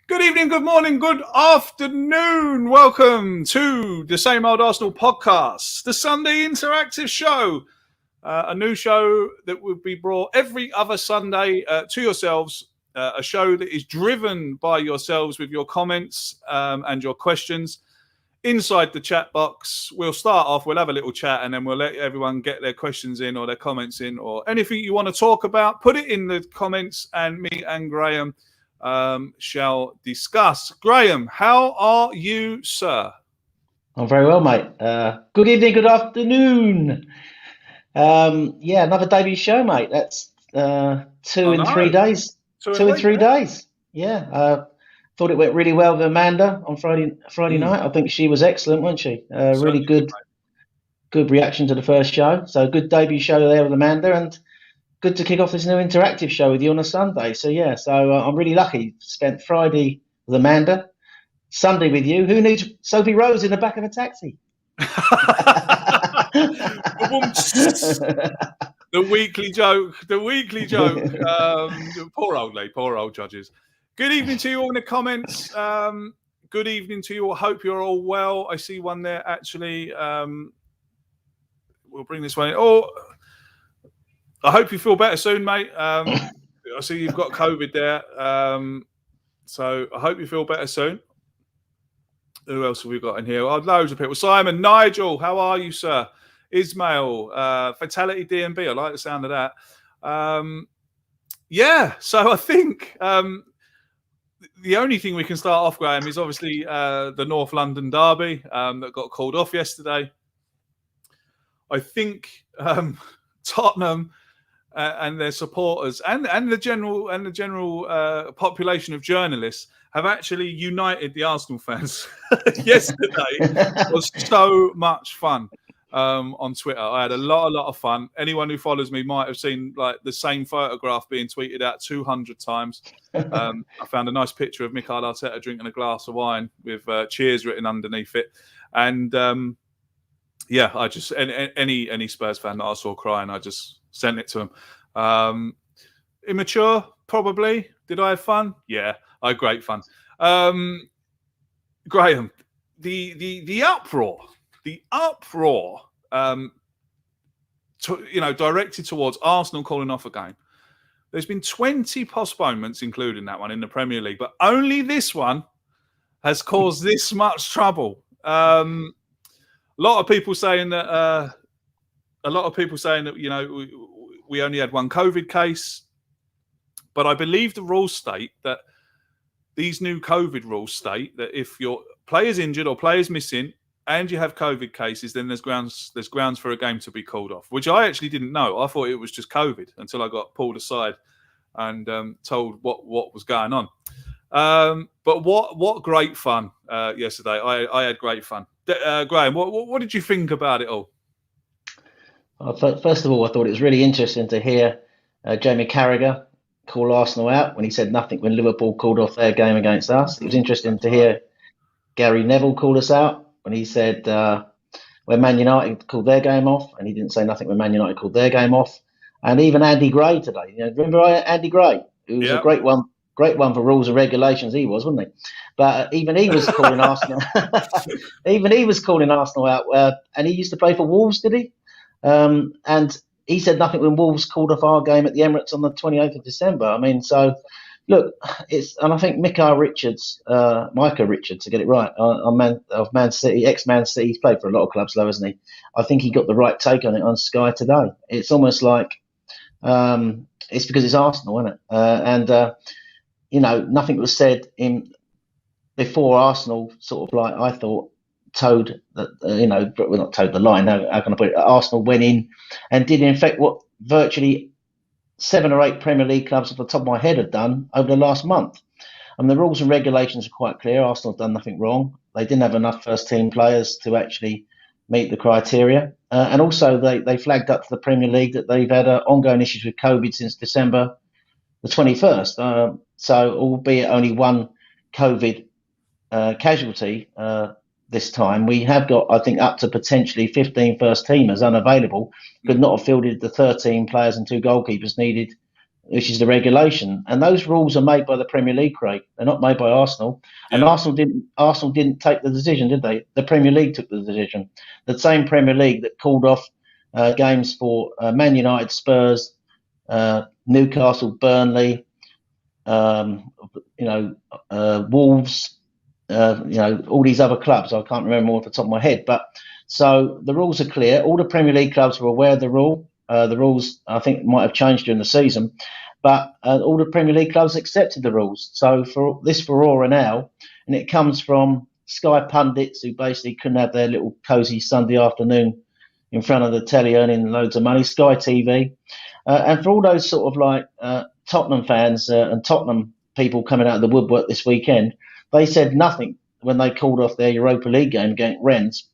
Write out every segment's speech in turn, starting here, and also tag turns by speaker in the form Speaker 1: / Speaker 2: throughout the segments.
Speaker 1: Good evening, good morning, good afternoon. Welcome to the Same Old Arsenal podcast, the Sunday interactive show, a new show that will be brought every other Sunday to yourselves, a show that is driven by yourselves with your comments and your questions inside the chat box. We'll start off, we'll have a little chat, and then we'll let everyone get their questions in or their comments in or anything you want to talk about. Put it in the comments and me and Graham shall discuss. Graham, how are you, sir?
Speaker 2: I'm very well, mate. Good evening, good afternoon. Another debut show, mate. That's 2 in 3 days. 2 in 3 days. Yeah. Thought it went really well with Amanda on Friday night. I think she was excellent, wasn't she? Really good reaction to the first show. So good debut show there with Amanda, and good to kick off this new interactive show with you on a Sunday. So I'm really lucky. Spent Friday with Amanda, Sunday with you. Who needs Sophie Rose in the back of a taxi?
Speaker 1: The weekly joke. Poor old judges. Good evening to you all in the comments. Good evening to you all. Hope you're all well. I see one there actually. We'll bring this one in. I hope you feel better soon, mate. I see you've got COVID there. So I hope you feel better soon. Who else have we got in here? Loads of people. Simon, Nigel, how are you, sir? Ismail, Fatality DMB. I like the sound of that. So I think the only thing we can start off, Graham, is obviously the North London derby that got called off yesterday. I think Tottenham and their supporters and the general population of journalists have actually united the Arsenal fans. Yesterday was so much fun on Twitter. I had a lot of fun. Anyone who follows me might have seen like the same photograph being tweeted out 200 times. I found a nice picture of Mikel Arteta drinking a glass of wine with cheers written underneath it. And I just any Spurs fan that I saw crying, I just sent it to him. Immature, probably. Did I have fun? Yeah, I had great fun. Graham, the uproar, directed towards Arsenal calling off a game. There's been 20 postponements, including that one in the Premier League, but only this one has caused this much trouble. A lot of people saying that. We only had one COVID case, but I believe the rules state that these new COVID rules state that if your player's injured or player's missing and you have COVID cases, then there's grounds for a game to be called off, which I actually didn't know. I thought it was just COVID until I got pulled aside and told what was going on. But what great fun yesterday. I had great fun. Graham, what did you think about it all?
Speaker 2: First of all, I thought it was really interesting to hear Jamie Carragher call Arsenal out when he said nothing when Liverpool called off their game against us. It was interesting to hear Gary Neville call us out when he said when Man United called their game off, and he didn't say nothing when Man United called their game off. And even Andy Gray today. Remember Andy Gray? Who was a great one for rules and regulations. He was, wasn't he? But even he was calling Arsenal. out. And he used to play for Wolves, did he? And he said nothing when Wolves called off our game at the Emirates on the 28th of December. I mean, so look, and I think Micah Richards, to get it right, of Man City, ex-Man City, he's played for a lot of clubs, though, hasn't he? I think he got the right take on it on Sky today. It's almost like it's because it's Arsenal, isn't it? Nothing was said before Arsenal sort of like, I thought, not towed the line. How can I put it? Arsenal went in and did in fact what virtually 7 or 8 Premier League clubs off the top of my head have done over the last month. I mean, the rules and regulations are quite clear. Arsenal have done nothing wrong. They didn't have enough first team players to actually meet the criteria. And also they flagged up to the Premier League that they've had ongoing issues with COVID since December the 21st. So albeit only one COVID casualty this time. We have got, I think, up to potentially 15 first teamers unavailable, could not have fielded the 13 players and 2 goalkeepers needed, which is the regulation. And those rules are made by the Premier League, Craig. They're not made by Arsenal. Yeah. And Arsenal didn't take the decision, did they? The Premier League took the decision. The same Premier League that called off games for Man United, Spurs, Newcastle, Burnley, Wolves, all these other clubs. I can't remember more off the top of my head. But so the rules are clear. All the Premier League clubs were aware of the rule. The rules, I think, might have changed during the season, but all the Premier League clubs accepted the rules. So for this furore now, and it comes from Sky pundits who basically couldn't have their little cosy Sunday afternoon in front of the telly earning loads of money, Sky TV, and for all those sort of like Tottenham fans and Tottenham people coming out of the woodwork this weekend, they said nothing when they called off their Europa League game against Rennes.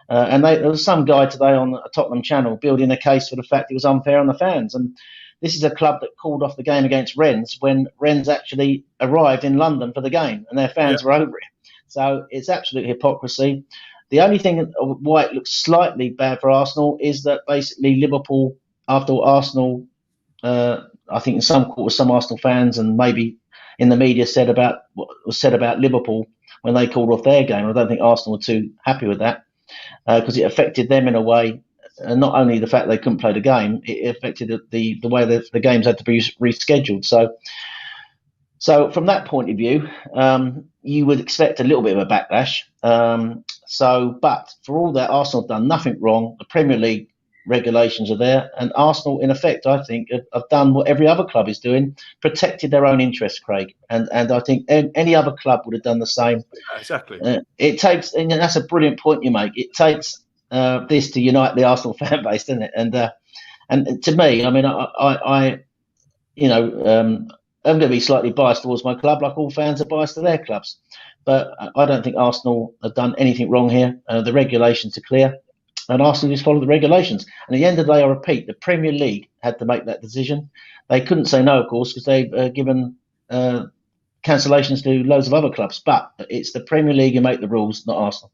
Speaker 2: And there was some guy today on a Tottenham channel building a case for the fact it was unfair on the fans. And this is a club that called off the game against Rennes when Rennes actually arrived in London for the game and their fans were over it. So it's absolute hypocrisy. The only thing why it looks slightly bad for Arsenal is that basically Liverpool, after Arsenal, I think in some quarters, some Arsenal fans and maybe in the media said about what was said about Liverpool when they called off their game. I don't think Arsenal were too happy with that. Because it affected them in a way, not only the fact they couldn't play the game, it affected the way that the games had to be rescheduled. So from that point of view, you would expect a little bit of a backlash. But for all that, Arsenal have done nothing wrong. The Premier League regulations are there, and Arsenal, in effect, I think, have done what every other club is doing, protected their own interests, Craig. And I think any other club would have done the same.
Speaker 1: Yeah, exactly.
Speaker 2: It takes, and that's a brilliant point you make. It takes this to unite the Arsenal fan base, doesn't it? And to me, I mean, I'm going to be slightly biased towards my club, like all fans are biased to their clubs. But I don't think Arsenal have done anything wrong here. The regulations are clear. And Arsenal just follow the regulations. And at the end of the day, I repeat, the Premier League had to make that decision. They couldn't say no, of course, because they've given cancellations to loads of other clubs. But it's the Premier League who make the rules, not Arsenal.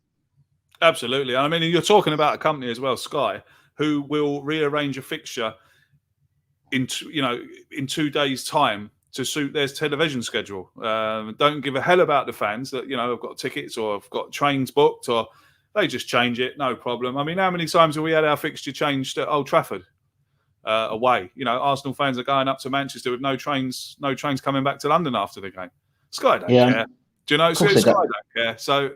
Speaker 1: Absolutely. I mean, you're talking about a company as well, Sky, who will rearrange a fixture in 2 days' time to suit their television schedule. Don't give a hell about the fans that, have got tickets or have got trains booked, or they just change it, no problem. I mean, how many times have we had our fixture changed at Old Trafford away? Arsenal fans are going up to Manchester with no trains coming back to London after the game. Sky don't care. Do you know? So Sky don't care. So,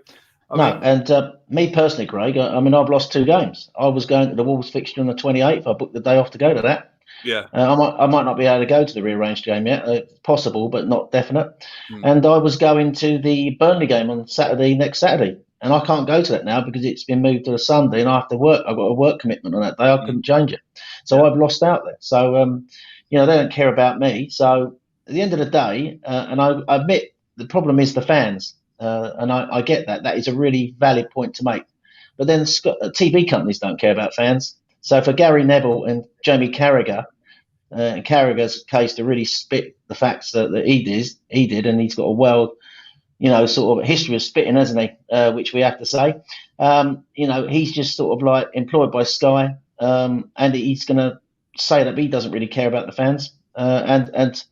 Speaker 2: me personally, Craig, I mean, I've lost 2 games. I was going to the Wolves fixture on the 28th. I booked the day off to go to that.
Speaker 1: Yeah.
Speaker 2: I might not be able to go to the rearranged game yet. Possible, but not definite. And I was going to the Burnley game on next Saturday. And I can't go to that now because it's been moved to a Sunday and I have to work. I've got a work commitment on that day. I couldn't change it. So I've lost out there. So, they don't care about me. So at the end of the day, and I admit the problem is the fans. And I get that. That is a really valid point to make. But then TV companies don't care about fans. So for Gary Neville and Jamie Carragher, Carragher's case to really spit the facts that he did, and he's got a sort of history of spitting, hasn't he? Which we have to say. He's just sort of like employed by Sky, and he's going to say that he doesn't really care about the fans. And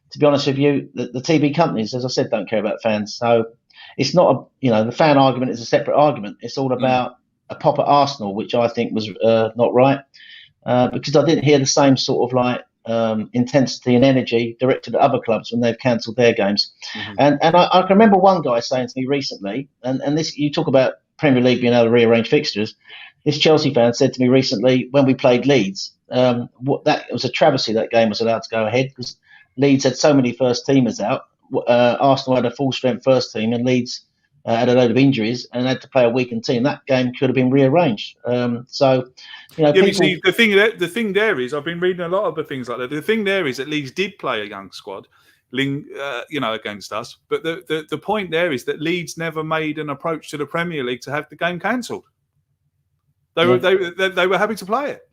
Speaker 2: to be honest with you, the TV companies, as I said, don't care about fans. So it's not the fan argument is a separate argument. It's all about a pop at Arsenal, which I think was not right, because I didn't hear the same sort of like intensity and energy directed at other clubs when they've cancelled their games. And I can remember one guy saying to me recently, and this, you talk about Premier League being able to rearrange fixtures. This Chelsea fan said to me recently when we played Leeds, it was a travesty that game was allowed to go ahead because Leeds had so many first teamers out. Arsenal had a full strength first team and Leeds had a load of injuries and had to play a weakened team. That game could have been rearranged. You
Speaker 1: see, the thing there is, I've been reading a lot of the things like that. The thing there is that Leeds did play a young squad, against us. But the point there is that Leeds never made an approach to the Premier League to have the game cancelled. They were happy to play it.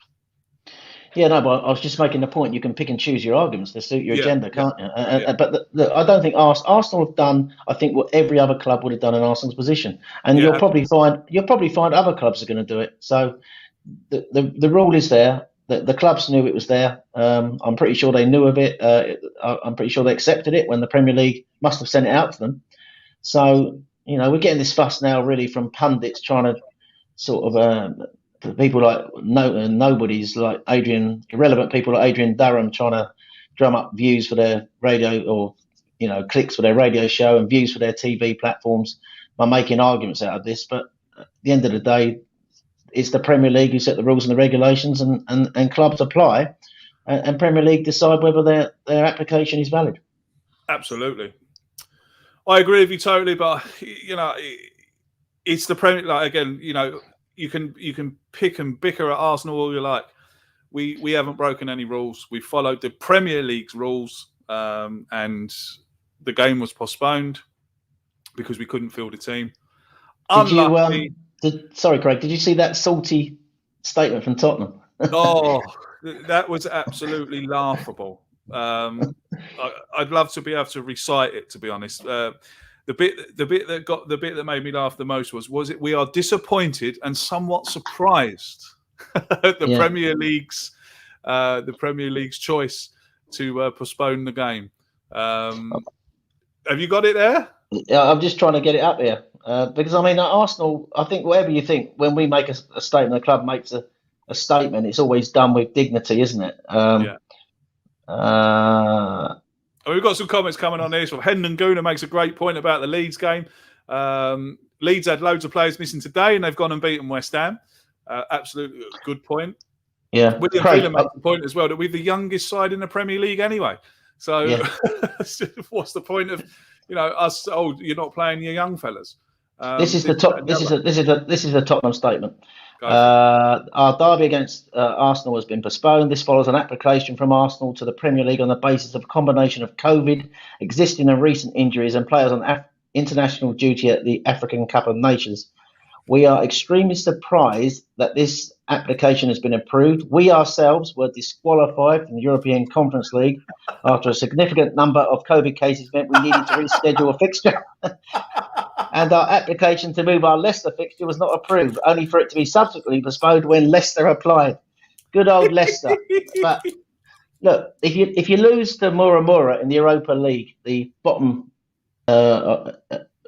Speaker 2: Yeah, no, but I was just making the point. You can pick and choose your arguments to suit your agenda, can't you? But I don't think Arsenal have done, I think, what every other club would have done in Arsenal's position, and you'll probably find other clubs are going to do it. So the rule is there. The clubs knew it was there. I'm pretty sure they knew of it. I'm pretty sure they accepted it when the Premier League must have sent it out to them. So we're getting this fuss now, really, from pundits trying to sort of. People like nobodies like irrelevant people like Adrian Durham trying to drum up views for their radio or clicks for their radio show and views for their TV platforms by making arguments out of this. But at the end of the day, it's the Premier League who set the rules and the regulations, and clubs apply, and Premier League decide whether their application is valid.
Speaker 1: Absolutely, I agree with you totally. But it's the Premier. Like again, You can pick and bicker at Arsenal all you like. We haven't broken any rules. We followed the Premier League's rules, and the game was postponed because we couldn't field a team.
Speaker 2: Sorry, Craig. Did you see that salty statement from Tottenham?
Speaker 1: Oh, that was absolutely laughable. I'd love to be able to recite it. To be honest. The bit that made me laugh the most was it. We are disappointed and somewhat surprised at the Premier League's choice to postpone the game. Have you got it there?
Speaker 2: Yeah, I'm just trying to get it up here because at Arsenal. I think whatever you think, when we make a statement, the club makes a statement. It's always done with dignity, isn't it?
Speaker 1: We've got some comments coming on this. Hendon Guna makes a great point about the Leeds game. Leeds had loads of players missing today, and they've gone and beaten West Ham. Absolutely good point.
Speaker 2: Yeah,
Speaker 1: William Wheeler makes the point as well that we're the youngest side in the Premier League anyway. So what's the point of us? Oh, you're not playing your young fellas.
Speaker 2: This is the Tottenham statement. Our derby against Arsenal has been postponed. This follows an application from Arsenal to the Premier League on the basis of a combination of COVID, existing and recent injuries, and players on international duty at the African Cup of Nations. We are extremely surprised that this application has been approved. We ourselves were disqualified from the European Conference League after a significant number of COVID cases meant we needed to reschedule a fixture. And our application to move our Leicester fixture was not approved, only for it to be subsequently postponed when Leicester applied. Good old Leicester. But look, if you lose to Mura in the Europa League, the bottom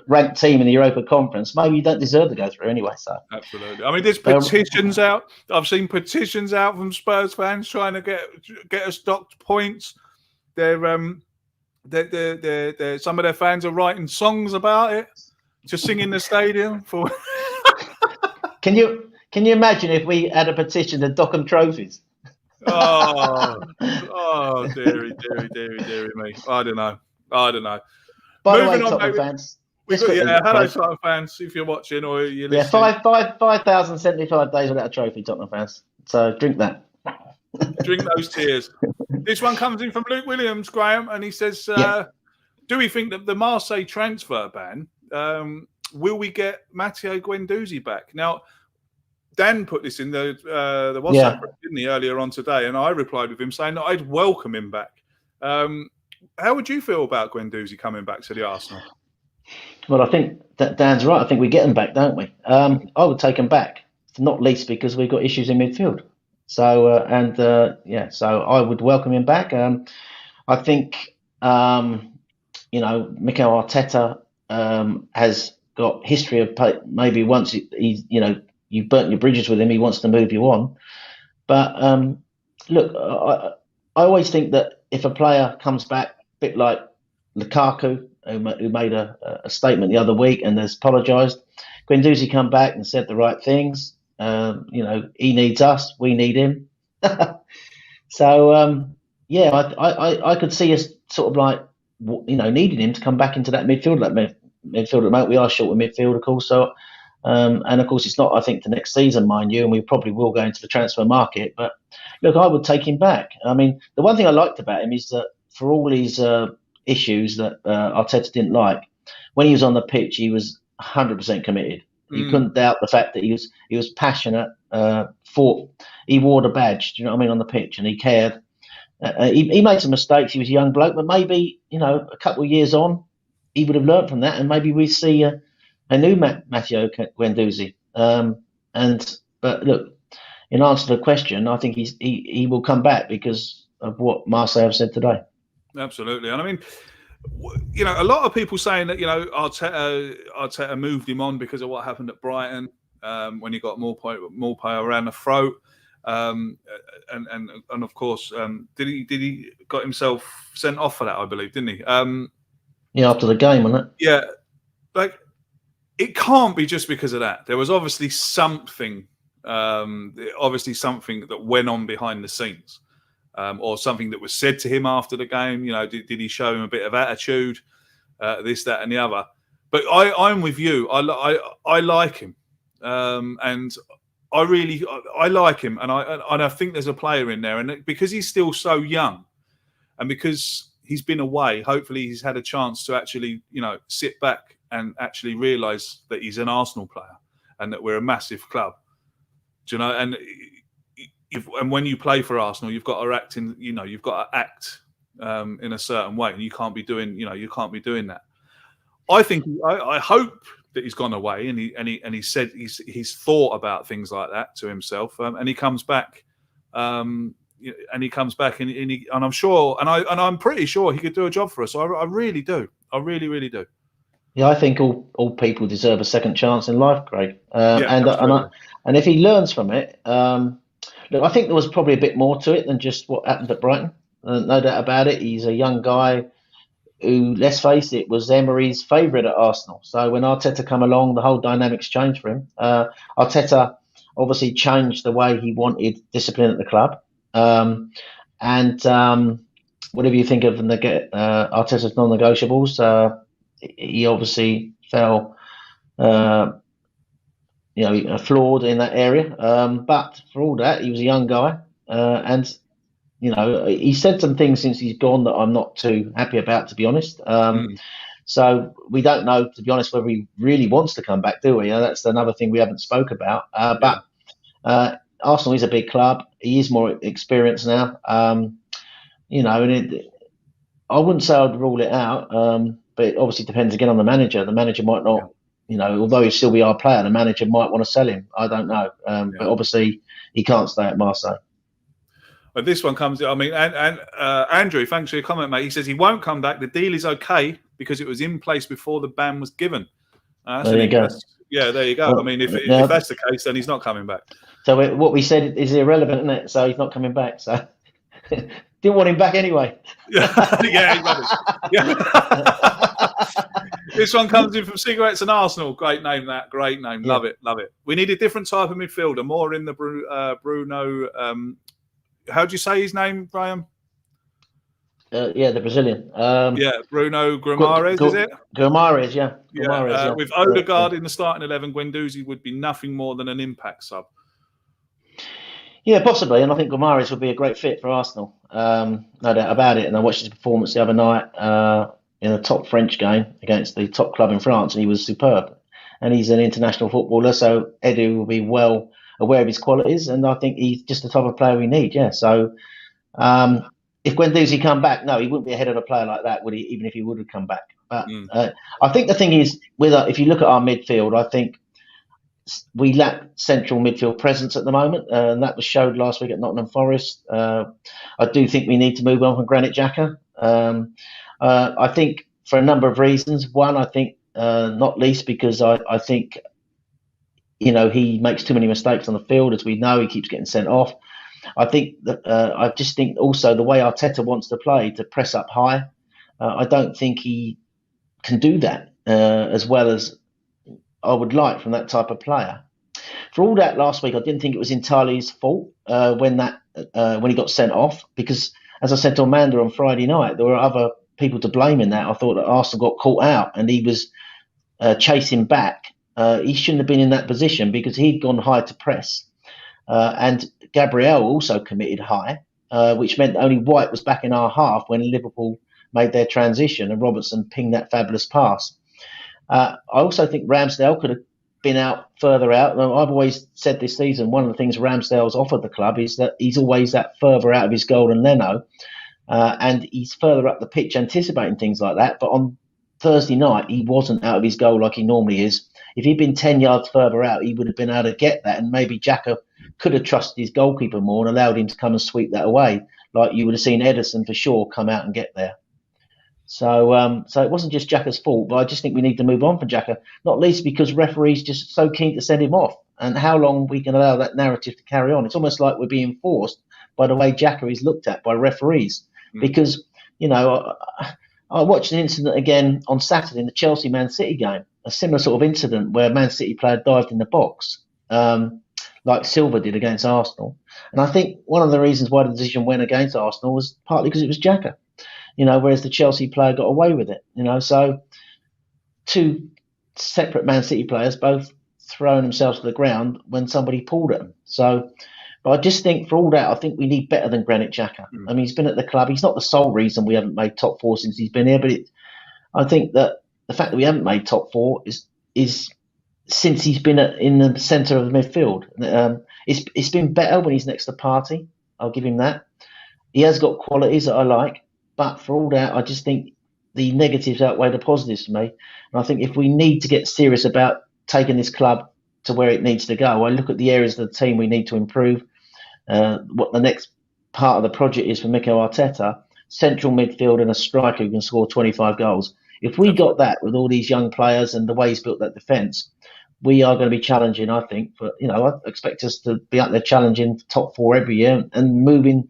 Speaker 2: ranked team in the Europa Conference, maybe you don't deserve to go through anyway. So
Speaker 1: absolutely. There's petitions out. I've seen petitions out from Spurs fans trying to get us docked points. They're some of their fans are writing songs about it. To sing in the stadium for.
Speaker 2: Can you imagine if we had a petition to dock them trophies?
Speaker 1: Oh, dearie me. I don't know.
Speaker 2: By the way, Tottenham fans.
Speaker 1: Hello, Tottenham fans. If you're watching or you're listening.
Speaker 2: 5,075 days without a trophy, Tottenham fans. So drink that.
Speaker 1: Drink those tears. This one comes in from Luke Williams, Graham, and he says, "Do we think that the Marseille transfer ban?" Will we get Matteo Guendouzi back? Now, Dan put this in the WhatsApp group, didn't he, earlier on today, and I replied with him saying that I'd welcome him back. How would you feel about Guendouzi coming back to the Arsenal?
Speaker 2: Well, I think that Dan's right. I think we get him back, don't we? I would take him back, not least because we've got issues in midfield. So so I would welcome him back. I think Mikel Arteta has got history of maybe once you burnt your bridges with him, he wants to move you on. But look, I always think that if a player comes back, a bit like Lukaku, who made a statement the other week and has apologised, Guendouzi come back and said the right things. He needs us, we need him. So I could see us sort of like needing him to come back into that midfield. Midfield at the moment, we are short of midfield, of course. So, and of course, it's not, I think, the next season, mind you, and we probably will go into the transfer market. But look, I would take him back. The one thing I liked about him is that for all his issues that Arteta didn't like, when he was on the pitch, he was 100% committed. You couldn't doubt the fact that he was passionate. fought. He wore the badge. Do you know what I mean, on the pitch, and he cared. He made some mistakes. He was a young bloke, but maybe a couple of years on, he would have learned from that, and maybe we see a new Matteo Guendouzi. But look, in answer to the question, I think he will come back because of what Marseille have said today.
Speaker 1: Absolutely, and I mean, a lot of people saying that Arteta moved him on because of what happened at Brighton when he got Maupay around the throat, and of course, did he got himself sent off for that? I believe, didn't he?
Speaker 2: Yeah, after the game, wasn't it?
Speaker 1: Yeah, like it can't be just because of that. There was obviously something that went on behind the scenes. Or something that was said to him after the game. Did he show him a bit of attitude, this, that, and the other? But I'm with you. I like him, and I like him, and I think there's a player in there, and because he's still so young, and because he's been away, hopefully he's had a chance to actually sit back and actually realise that he's an Arsenal player and that we're a massive club. Do you know? And when you play for Arsenal, you've got to act in a certain way, and you can't be doing that. I think I hope that he's gone away and he said he's thought about things like that to himself, and he comes back, and I'm sure, and I'm pretty sure he could do a job for us. I really do. I really, really do.
Speaker 2: Yeah, I think all people deserve a second chance in life, Craig.
Speaker 1: And
Speaker 2: if he learns from it. Look, I think there was probably a bit more to it than just what happened at Brighton. No doubt about it. He's a young guy who, let's face it, was Emery's favourite at Arsenal. So when Arteta come along, the whole dynamics changed for him. Arteta obviously changed the way he wanted discipline at the club. Whatever you think of Arteta's non-negotiables, he obviously fell... flawed in that area. But for all that, he was a young guy. And he said some things since he's gone that I'm not too happy about, to be honest. So we don't know, to be honest, whether he really wants to come back, do we? That's another thing we haven't spoke about. But Arsenal is a big club. He is more experienced now. And I wouldn't say I'd rule it out, but it obviously depends again on the manager. The manager might not... although he'll still be our player, the manager might want to sell him. I don't know. But obviously, he can't stay at Marseille.
Speaker 1: But this one comes... I mean, and Andrew, thanks for your comment, mate. He says he won't come back. The deal is okay because it was in place before the ban was given.
Speaker 2: There you go.
Speaker 1: Yeah, there you go.
Speaker 2: Well,
Speaker 1: I mean, if that's the case, then he's not coming back.
Speaker 2: So what we said is irrelevant, isn't it? So he's not coming back. So didn't want him back anyway.
Speaker 1: Yeah, he's rubbish. Yeah. This one comes in from Cigarettes and Arsenal. Great name, that. Great name.
Speaker 2: Yeah.
Speaker 1: Love it. Love it. We need a different type of midfielder, more in the Bruno. How do you say his name, Graham?
Speaker 2: The Brazilian.
Speaker 1: Bruno Guimaraes, is it?
Speaker 2: Guimaraes, yeah. Guimaraes,
Speaker 1: with Odegaard in the starting 11, Guendouzi would be nothing more than an impact sub.
Speaker 2: Yeah, possibly, and I think Guimaraes would be a great fit for Arsenal. No doubt about it. And I watched his performance the other night in a top French game against the top club in France, and he was superb. And he's an international footballer, so Edu will be well aware of his qualities, and I think he's just the type of player we need. Yeah, so if Guendouzi come back, no, he wouldn't be ahead of a player like that, would he? Even if he would have come back. But I think the thing is, if you look at our midfield, I think we lack central midfield presence at the moment, and that was showed last week at Nottingham Forest. I do think we need to move on from Granit Xhaka. I think for a number of reasons. One, I think not least because I think he makes too many mistakes on the field, as we know. He keeps getting sent off. I think that I just think also the way Arteta wants to play, to press up high, I don't think he can do that as well as I would like from that type of player. For all that, last week I didn't think it was entirely his fault when he got sent off, because as I said to Amanda on Friday night, there were other people to blame in that. I thought that Arsenal got caught out and he was chasing back. He shouldn't have been in that position because he'd gone high to press. And Gabriel also committed high, which meant only White was back in our half when Liverpool made their transition and Robertson pinged that fabulous pass. I also think Ramsdale could have been out further out. I've always said this season, one of the things Ramsdale's offered the club is that he's always that further out of his goal than Leno, and he's further up the pitch anticipating things like that. But on Thursday night, he wasn't out of his goal like he normally is. If he'd been 10 yards further out, he would have been able to get that, and maybe Xhaka could have trusted his goalkeeper more and allowed him to come and sweep that away, like you would have seen Ederson for sure come out and get there. So it wasn't just Xhaka's fault, but I just think we need to move on from Xhaka, not least because referees just so keen to send him off. And how long we can allow that narrative to carry on? It's almost like we're being forced by the way Xhaka is looked at by referees. Because, I watched an incident again on Saturday in the Chelsea-Man City game, a similar sort of incident where a Man City player dived in the box, like Silva did against Arsenal. And I think one of the reasons why the decision went against Arsenal was partly because it was Xhaka. Whereas the Chelsea player got away with it, so two separate Man City players both throwing themselves to the ground when somebody pulled at them. But I just think for all that, I think we need better than Granit Xhaka. I mean, he's been at the club. He's not the sole reason we haven't made top four since he's been here, but I think that the fact that we haven't made top four is since he's been in the centre of the midfield. It's been better when he's next to Partey. I'll give him that. He has got qualities that I like. But for all that, I just think the negatives outweigh the positives for me. And I think if we need to get serious about taking this club to where it needs to go, I look at the areas of the team we need to improve, what the next part of the project is for Mikel Arteta, central midfield and a striker who can score 25 goals. If we got that with all these young players and the way he's built that defence, we are going to be challenging, I think. But, I expect us to be up there challenging top four every year and moving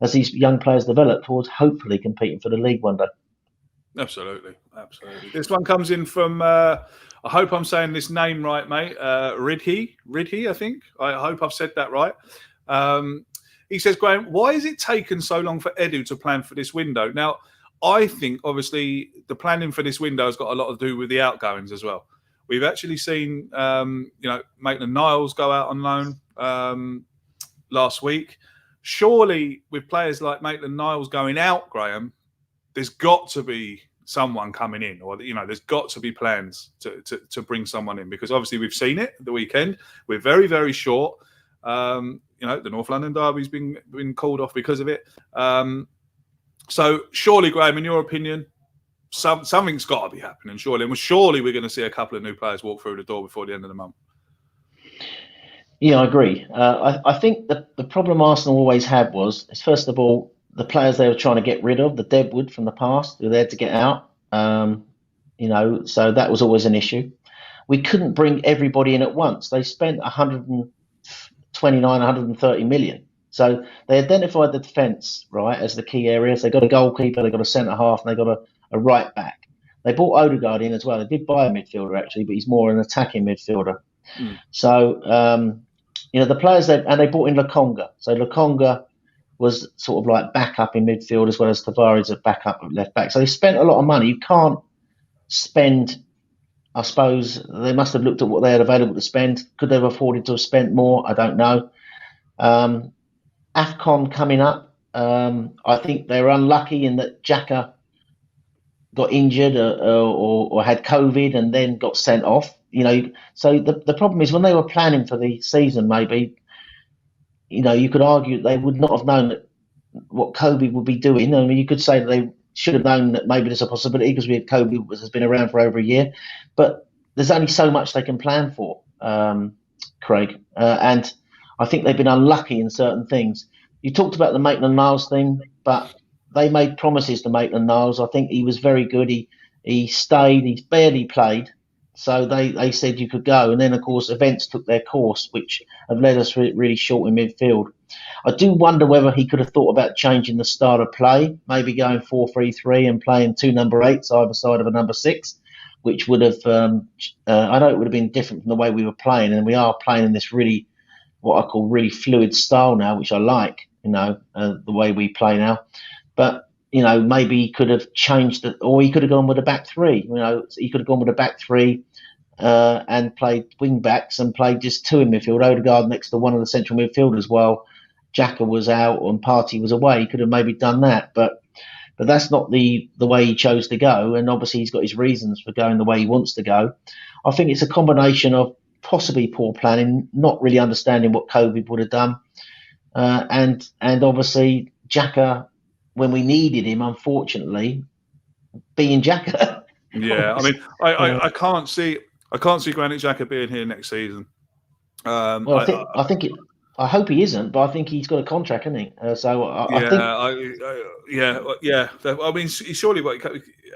Speaker 2: as these young players develop towards hopefully competing for the league one day.
Speaker 1: Absolutely. This one comes in from, I hope I'm saying this name right, mate, Ridhi, I think. I hope I've said that right. He says, Graham, why has it taken so long for Edu to plan for this window? Now, I think, obviously, the planning for this window has got a lot to do with the outgoings as well. We've actually seen, Maitland-Niles go out on loan last week. Surely, with players like Maitland-Niles going out, Graham, there's got to be someone coming in, or there's got to be plans to bring someone in, because obviously we've seen it the weekend. We're very, very short. The North London derby's been called off because of it. So surely, Graham, in your opinion, something's got to be happening. Surely we're going to see a couple of new players walk through the door before the end of the month.
Speaker 2: Yeah, I agree. I think the problem Arsenal always had was, first of all, the players they were trying to get rid of, the deadwood from the past, who they had to get out. So that was always an issue. We couldn't bring everybody in at once. They spent 130 million. So they identified the defence, right, as the key areas. They got a goalkeeper, they got a centre half, and they got a right back. They bought Odegaard in as well. They did buy a midfielder actually, but he's more an attacking midfielder. So the players they brought in Lokonga. So Lokonga was sort of like backup in midfield as well as Tavares at backup at left back. So they spent a lot of money. You can't spend, I suppose, they must have looked at what they had available to spend. Could they have afforded to have spent more? I don't know. AFCON coming up, I think they were unlucky in that Xhaka got injured or had COVID and then got sent off. So the problem is when they were planning for the season, maybe, you could argue they would not have known what COVID would be doing. I mean, you could say that they should have known that maybe there's a possibility because we had COVID has been around for over a year. But there's only so much they can plan for, Craig. And I think they've been unlucky in certain things. You talked about the Maitland-Niles thing, but they made promises to Maitland-Niles. I think he was very good. He stayed. He barely played. So they said you could go. And then, of course, events took their course, which have led us really short in midfield. I do wonder whether he could have thought about changing the style of play, maybe going 4-3-3 and playing two number 8s either side of a number 6, which would have, I know it would have been different from the way we were playing. And we are playing in this really, what I call really fluid style now, which I like, the way we play now. But, maybe he could have changed it, or he could have gone with a back 3. He could have gone with a back 3 and played wing backs and played just 2 in midfield. Odegaard next to one of the central midfielders while Xhaka was out and Partey was away. He could have maybe done that, but that's not the way he chose to go. And obviously he's got his reasons for going the way he wants to go. I think it's a combination of possibly poor planning, not really understanding what COVID would have done, and obviously Xhaka, when we needed him, unfortunately, being Xhaka.
Speaker 1: Yeah, I mean, I can't see Granit Xhaka being here next season.
Speaker 2: Well, I hope he isn't, but I think he's got a contract, hasn't he? I
Speaker 1: mean, surely,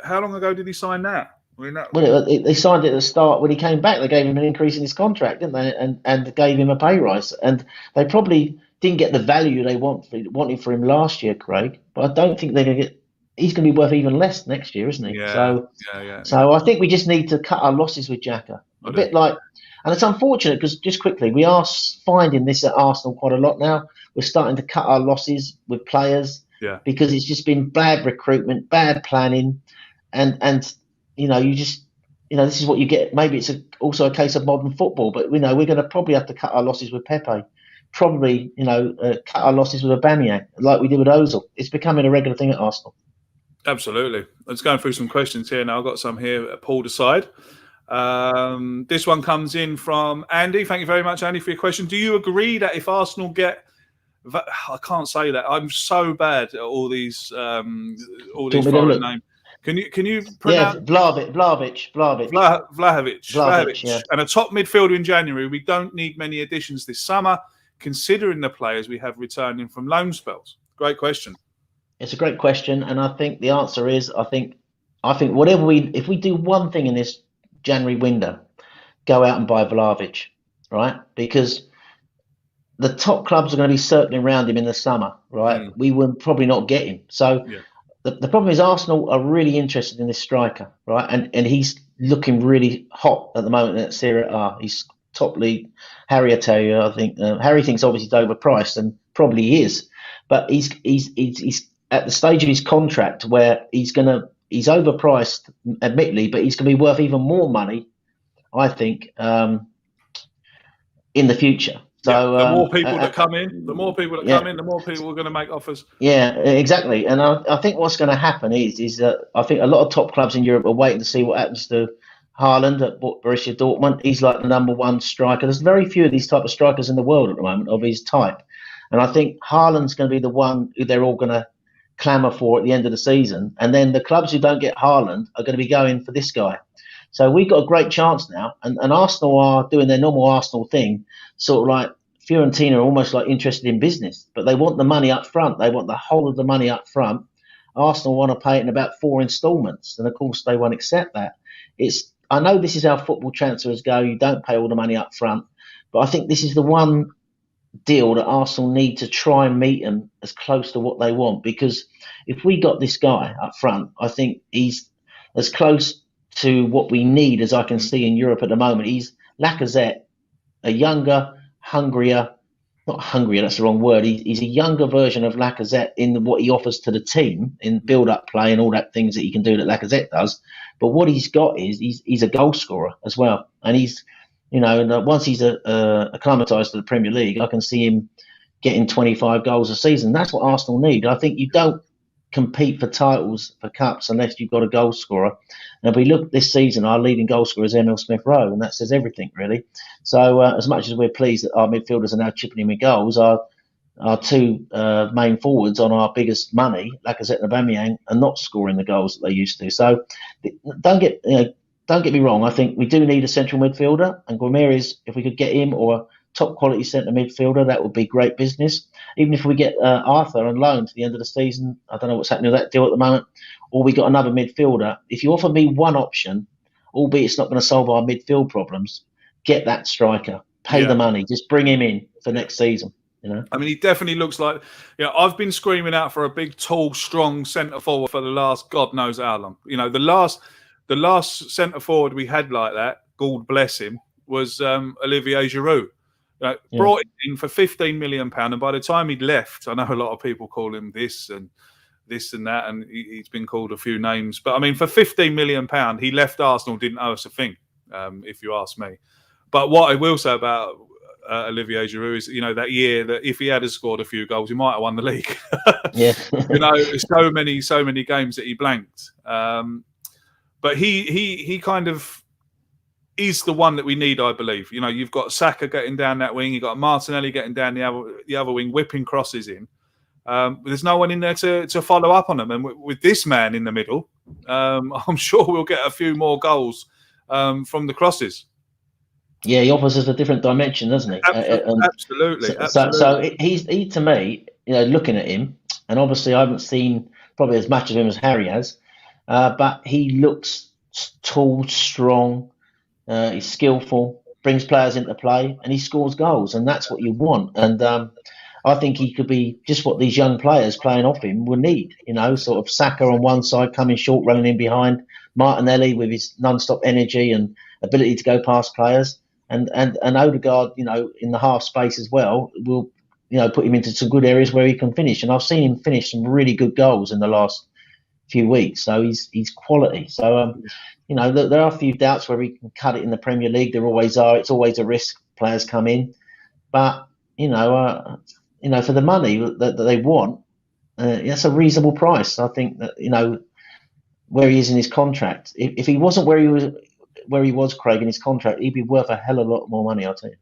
Speaker 1: how long ago did he sign that? I mean,
Speaker 2: well, they signed it at the start when he came back. They gave him an increase in his contract, didn't they? And gave him a pay rise. And they probably didn't get the value they wanted for him last year, Craig. But I don't think they're going to get. He's going to be worth even less next year, isn't he?
Speaker 1: Yeah,
Speaker 2: So I think we just need to cut our losses with Xhaka. A bit like, and it's unfortunate because just quickly, we are finding this at Arsenal quite a lot now. We're starting to cut our losses with players because it's just been bad recruitment, bad planning, and this is what you get. Maybe it's also a case of modern football, but we're going to probably have to cut our losses with Pepe. Probably, cut our losses with Aubameyang, like we did with Ozil. It's becoming a regular thing at Arsenal.
Speaker 1: Absolutely. Let's go through some questions here now. I've got some here pulled aside. This one comes in from Andy. Thank you very much, Andy, for your question. Do you agree that if Arsenal get... I can't say that. I'm so bad at all these foreign names. Can you pronounce...
Speaker 2: Vlahovic.
Speaker 1: Vlahovic.
Speaker 2: Yeah.
Speaker 1: And a top midfielder in January. We don't need many additions this summer, considering the players we have returning from loan spells. Great question.
Speaker 2: It's a great question, and I think the answer is I think if we do one thing in this January window, go out and buy Vlahovic, right? Because the top clubs are going to be circling around him in the summer, right? We will probably not get him. So the problem is Arsenal are really interested in this striker, right? And he's looking really hot at the moment at Serie A. He's top league. Harry, I tell you, I think Harry thinks obviously he's overpriced, and probably is, but he's at the stage of his contract where he's overpriced, admittedly, but he's going to be worth even more money, I think, in the future. So
Speaker 1: the more people that come in, the more people are going to make offers.
Speaker 2: Yeah, exactly. And I think what's going to happen is that I think a lot of top clubs in Europe are waiting to see what happens to Haaland at Borussia Dortmund. He's like the number one striker. There's very few of these type of strikers in the world at the moment of his type. And I think Haaland's going to be the one who they're all going to clamour for at the end of the season. And then the clubs who don't get Haaland are going to be going for this guy. So we've got a great chance now. And Arsenal are doing their normal Arsenal thing, sort of like Fiorentina are almost like interested in business. But they want the money up front. They want the whole of the money up front. Arsenal want to pay it in about 4 instalments. And, of course, they won't accept that. I know this is how football transfers go. You don't pay all the money up front. But I think this is the one deal that Arsenal need to try and meet them as close to what they want, because if we got this guy up front, I think he's as close to what we need as I can see in Europe at the moment. He's Lacazette, a younger, hungrier, not hungrier, that's the wrong word. He's a younger version of Lacazette in what he offers to the team in build-up play and all that things that he can do that Lacazette does. But what he's got is he's a goal scorer as well, and he's once he's acclimatised to the Premier League, I can see him getting 25 goals a season. That's what Arsenal need. I think you don't compete for titles, for cups, unless you've got a goal scorer. And if we look this season, our leading goal scorer is Emil Smith-Rowe, and that says everything, really. So as much as we're pleased that our midfielders are now chipping in with goals, our two main forwards on our biggest money, Lacazette and Aubameyang, are not scoring the goals that they used to. So don't get me wrong. I think we do need a central midfielder, and Cremier, if we could get him, or a top quality centre midfielder, that would be great business. Even if we get Arthur on loan to the end of the season, I don't know what's happening with that deal at the moment, or we got another midfielder. If you offer me one option, albeit it's not going to solve our midfield problems, get that striker, pay the money, just bring him in for next season. I mean, he definitely looks like.
Speaker 1: I've been screaming out for a big, tall, strong centre forward for the last God knows how long. The last centre forward we had like that, God bless him, was Olivier Giroud. Brought in for £15 million, and by the time he'd left, I know a lot of people call him this and that, and he's been called a few names. But I mean, for £15 million, he left Arsenal, didn't owe us a thing, if you ask me. But what I will say about Olivier Giroud is, that year that if he had scored a few goals, he might have won the league. So many games that he blanked. But he is the one that we need, I believe. You know, you've got Saka getting down that wing, you've got Martinelli getting down the other wing, whipping crosses in. There's no one in there to follow up on them. And with this man in the middle, I'm sure we'll get a few more goals from the crosses.
Speaker 2: Yeah, he offers us a different dimension, doesn't he?
Speaker 1: Absolutely.
Speaker 2: So he to me, you know, looking at him, and obviously I haven't seen probably as much of him as Harry has, but he looks tall, strong, he's skillful, brings players into play, and he scores goals, and that's what you want. And I think he could be just what these young players playing off him will need, you know, sort of Saka on one side, coming short, running in behind, Martinelli with his non-stop energy and ability to go past players, and Odegaard, you know, in the half space as well, will, you know, put him into some good areas where he can finish. And I've seen him finish some really good goals in the last few weeks, so he's quality. So, you know, there are a few doubts whether he can cut it in the Premier League. There always are. It's always a risk. Players come in, but you know, for the money that they want, that's a reasonable price. I think that, you know, where he is in his contract, if he wasn't where he was, Craig, in his contract, he'd be worth a hell of a lot more money, I'll tell you.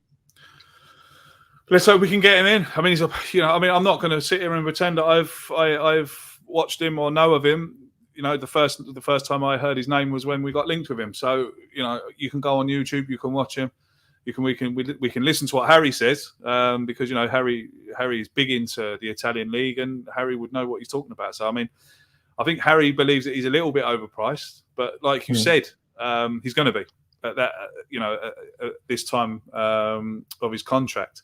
Speaker 1: Let's hope we can get him in. I mean, I'm not going to sit here and pretend that I've watched him or know of him. You know, the first time I heard his name was when we got linked with him. So, you know, you can go on YouTube, you can watch him. We can listen to what Harry says, because, you know, Harry is big into the Italian league, and Harry would know what he's talking about. So, I mean, I think Harry believes that he's a little bit overpriced, but like you said, he's going to be at that, at this time of his contract.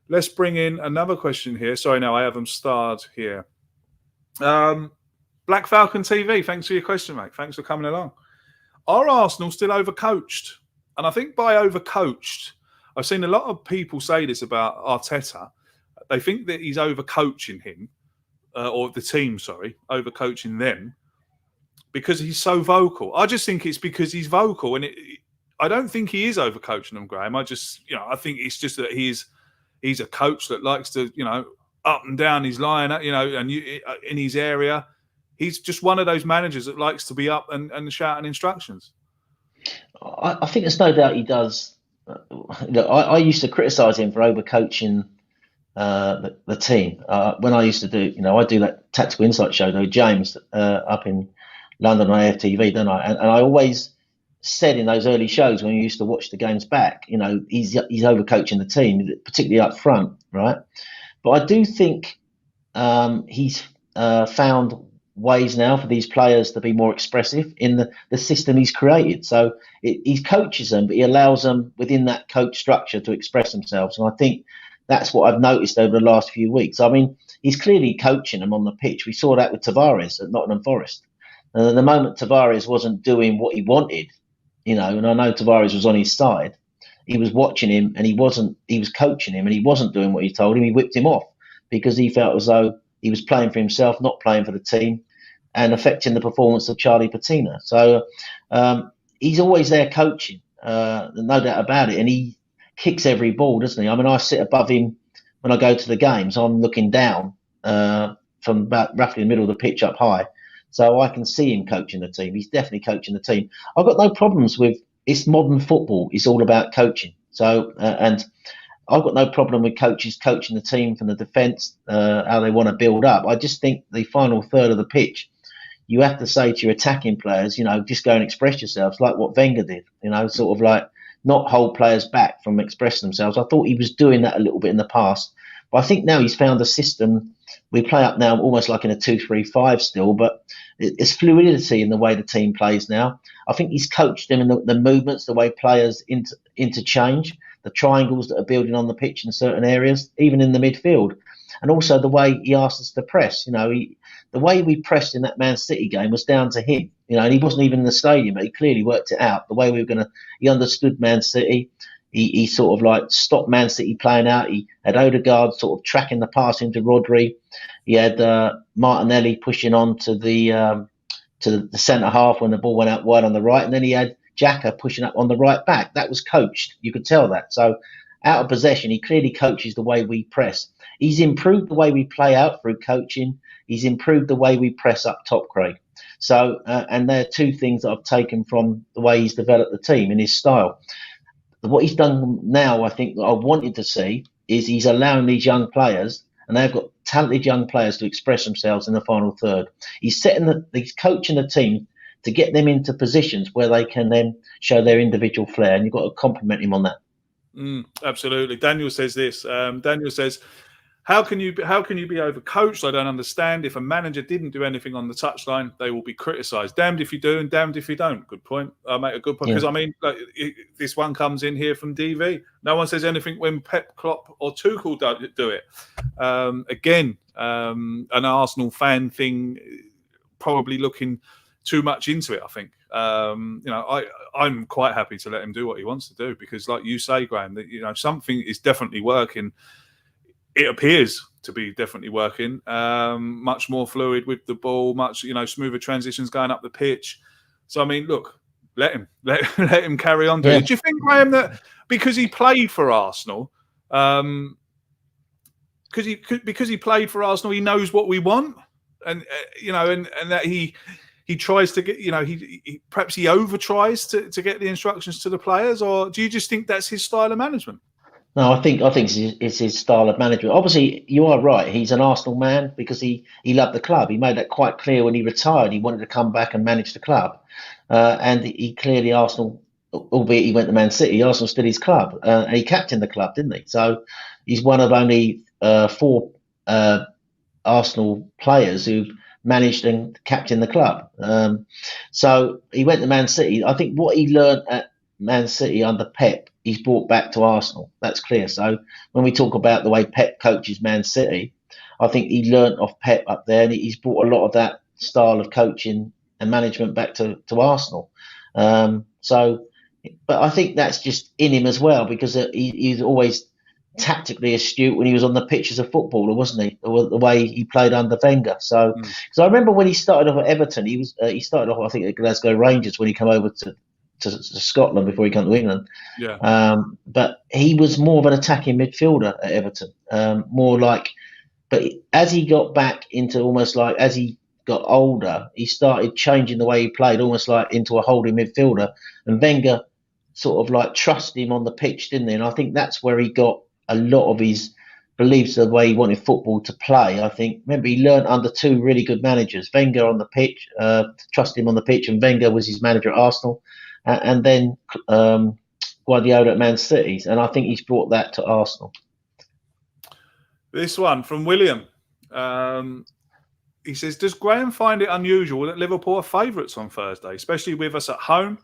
Speaker 1: Let's bring in another question here. Sorry, no, I have them starred here. Black Falcon TV, thanks for your question, mate. Thanks for coming along. Are Arsenal still overcoached? And I think by overcoached, I've seen a lot of people say this about Arteta. They think that he's overcoaching him, or the team, overcoaching them, because he's so vocal. I just think it's because he's vocal, and I don't think he is overcoaching them, Graham. I think it's just that he's a coach that likes to, you know, up and down his line, you know, and in his area. He's just one of those managers that likes to be up and shouting instructions.
Speaker 2: I think there's no doubt he does. Look, I used to criticise him for overcoaching the team. When I used to do, you know, I do that Tactical Insight show, though, James, up in London on AFTV, don't I? And I always said in those early shows when we used to watch the games back, you know, he's overcoaching the team, particularly up front, right? But I do think he's found ways now for these players to be more expressive in the system he's created. So he coaches them, but he allows them within that coach structure to express themselves. And I think that's what I've noticed over the last few weeks. I mean, he's clearly coaching them on the pitch. We saw that with Tavares at Nottingham Forest. And the moment Tavares wasn't doing what he wanted, you know, and I know Tavares was on his side, he was watching him and he was coaching him and he wasn't doing what he told him. He whipped him off because he felt as though he was playing for himself, not playing for the team, and affecting the performance of Charlie Patina. So he's always there coaching, no doubt about it. And he kicks every ball, doesn't he? I mean, I sit above him when I go to the games. I'm looking down from about roughly the middle of the pitch up high. So I can see him coaching the team. He's definitely coaching the team. I've got no problems with it's modern football. It's all about coaching. So, and I've got no problem with coaches coaching the team from the defence, how they want to build up. I just think the final third of the pitch, you have to say to your attacking players, you know, just go and express yourselves, like what Wenger did, you know, sort of like not hold players back from expressing themselves. I thought he was doing that a little bit in the past, but I think now he's found a system. We play up now almost like in a 2-3-5 still, but it's fluidity in the way the team plays now. I think he's coached them in the movements, the way players interchange, the triangles that are building on the pitch in certain areas, even in the midfield. And also the way he asked us to press. You know, the way we pressed in that Man City game was down to him. You know, and he wasn't even in the stadium, but he clearly worked it out. The way we were going to, he understood Man City. He sort of like stopped Man City playing out. He had Odegaard sort of tracking the pass into Rodri. He had Martinelli pushing on to the centre half when the ball went out wide on the right, and then he had Xhaka pushing up on the right back. That was coached. You could tell that. So out of possession, he clearly coaches the way we press. He's improved the way we play out through coaching. He's improved the way we press up top, Craig. So, and they're two things that I've taken from the way he's developed the team in his style. What he's done now, I think, that I wanted to see is he's allowing these young players, and they've got talented young players, to express themselves in the final third. He's coaching the team to get them into positions where they can then show their individual flair, and you've got to compliment him on that.
Speaker 1: Absolutely. Daniel says this. Daniel says, how can you be overcoached? I don't understand. If a manager didn't do anything on the touchline, they will be criticised. Damned if you do and damned if you don't. Good point. I make a good point, because I mean, this one comes in here from DV. No one says anything when Pep, Klopp or Tuchel do it. Again, an Arsenal fan thing, probably looking too much into it, I think. I'm quite happy to let him do what he wants to do, because, like you say, Graham, that something is definitely working. It appears to be definitely working. Much more fluid with the ball, much smoother transitions going up the pitch. So I mean, look, let him carry on doing it. Do you think, Graham, that because he played for Arsenal, because he played for Arsenal, he knows what we want, and and that he tries to get, he perhaps he over tries to get the instructions to the players, or do you just think that's his style of management?
Speaker 2: No, I think it's his style of management. Obviously, you are right. He's an Arsenal man because he loved the club. He made that quite clear when he retired. He wanted to come back and manage the club, and he clearly, Arsenal, albeit he went to Man City, Arsenal still his club, and he captained the club, didn't he? So he's one of only 4 Arsenal players who managed and captained the club. So he went to Man City. I think what he learned at Man City under Pep, he's brought back to Arsenal. That's clear. So when we talk about the way Pep coaches Man City, I think he learnt off Pep up there, and he's brought a lot of that style of coaching and management back to Arsenal. But I think that's just in him as well, because he's always tactically astute when he was on the pitch as a footballer, wasn't he? The way he played under Wenger. So, because I remember when he started off at Everton, he started off, I think, at Glasgow Rangers when he came over to Scotland before he came to England. Yeah. But he was more of an attacking midfielder at Everton, but as he got back into almost like, as he got older, he started changing the way he played, almost like into a holding midfielder. And Wenger sort of like trusted him on the pitch, didn't he? And I think that's where he got a lot of his beliefs of the way he wanted football to play. I think, remember, he learned under 2 really good managers, Wenger on the pitch, trusted him on the pitch, and Wenger was his manager at Arsenal. And then Guardiola at Man City, and I think he's brought that to Arsenal.
Speaker 1: This one from William. He says, does Graham find it unusual that Liverpool are favourites on Thursday, especially with us at home,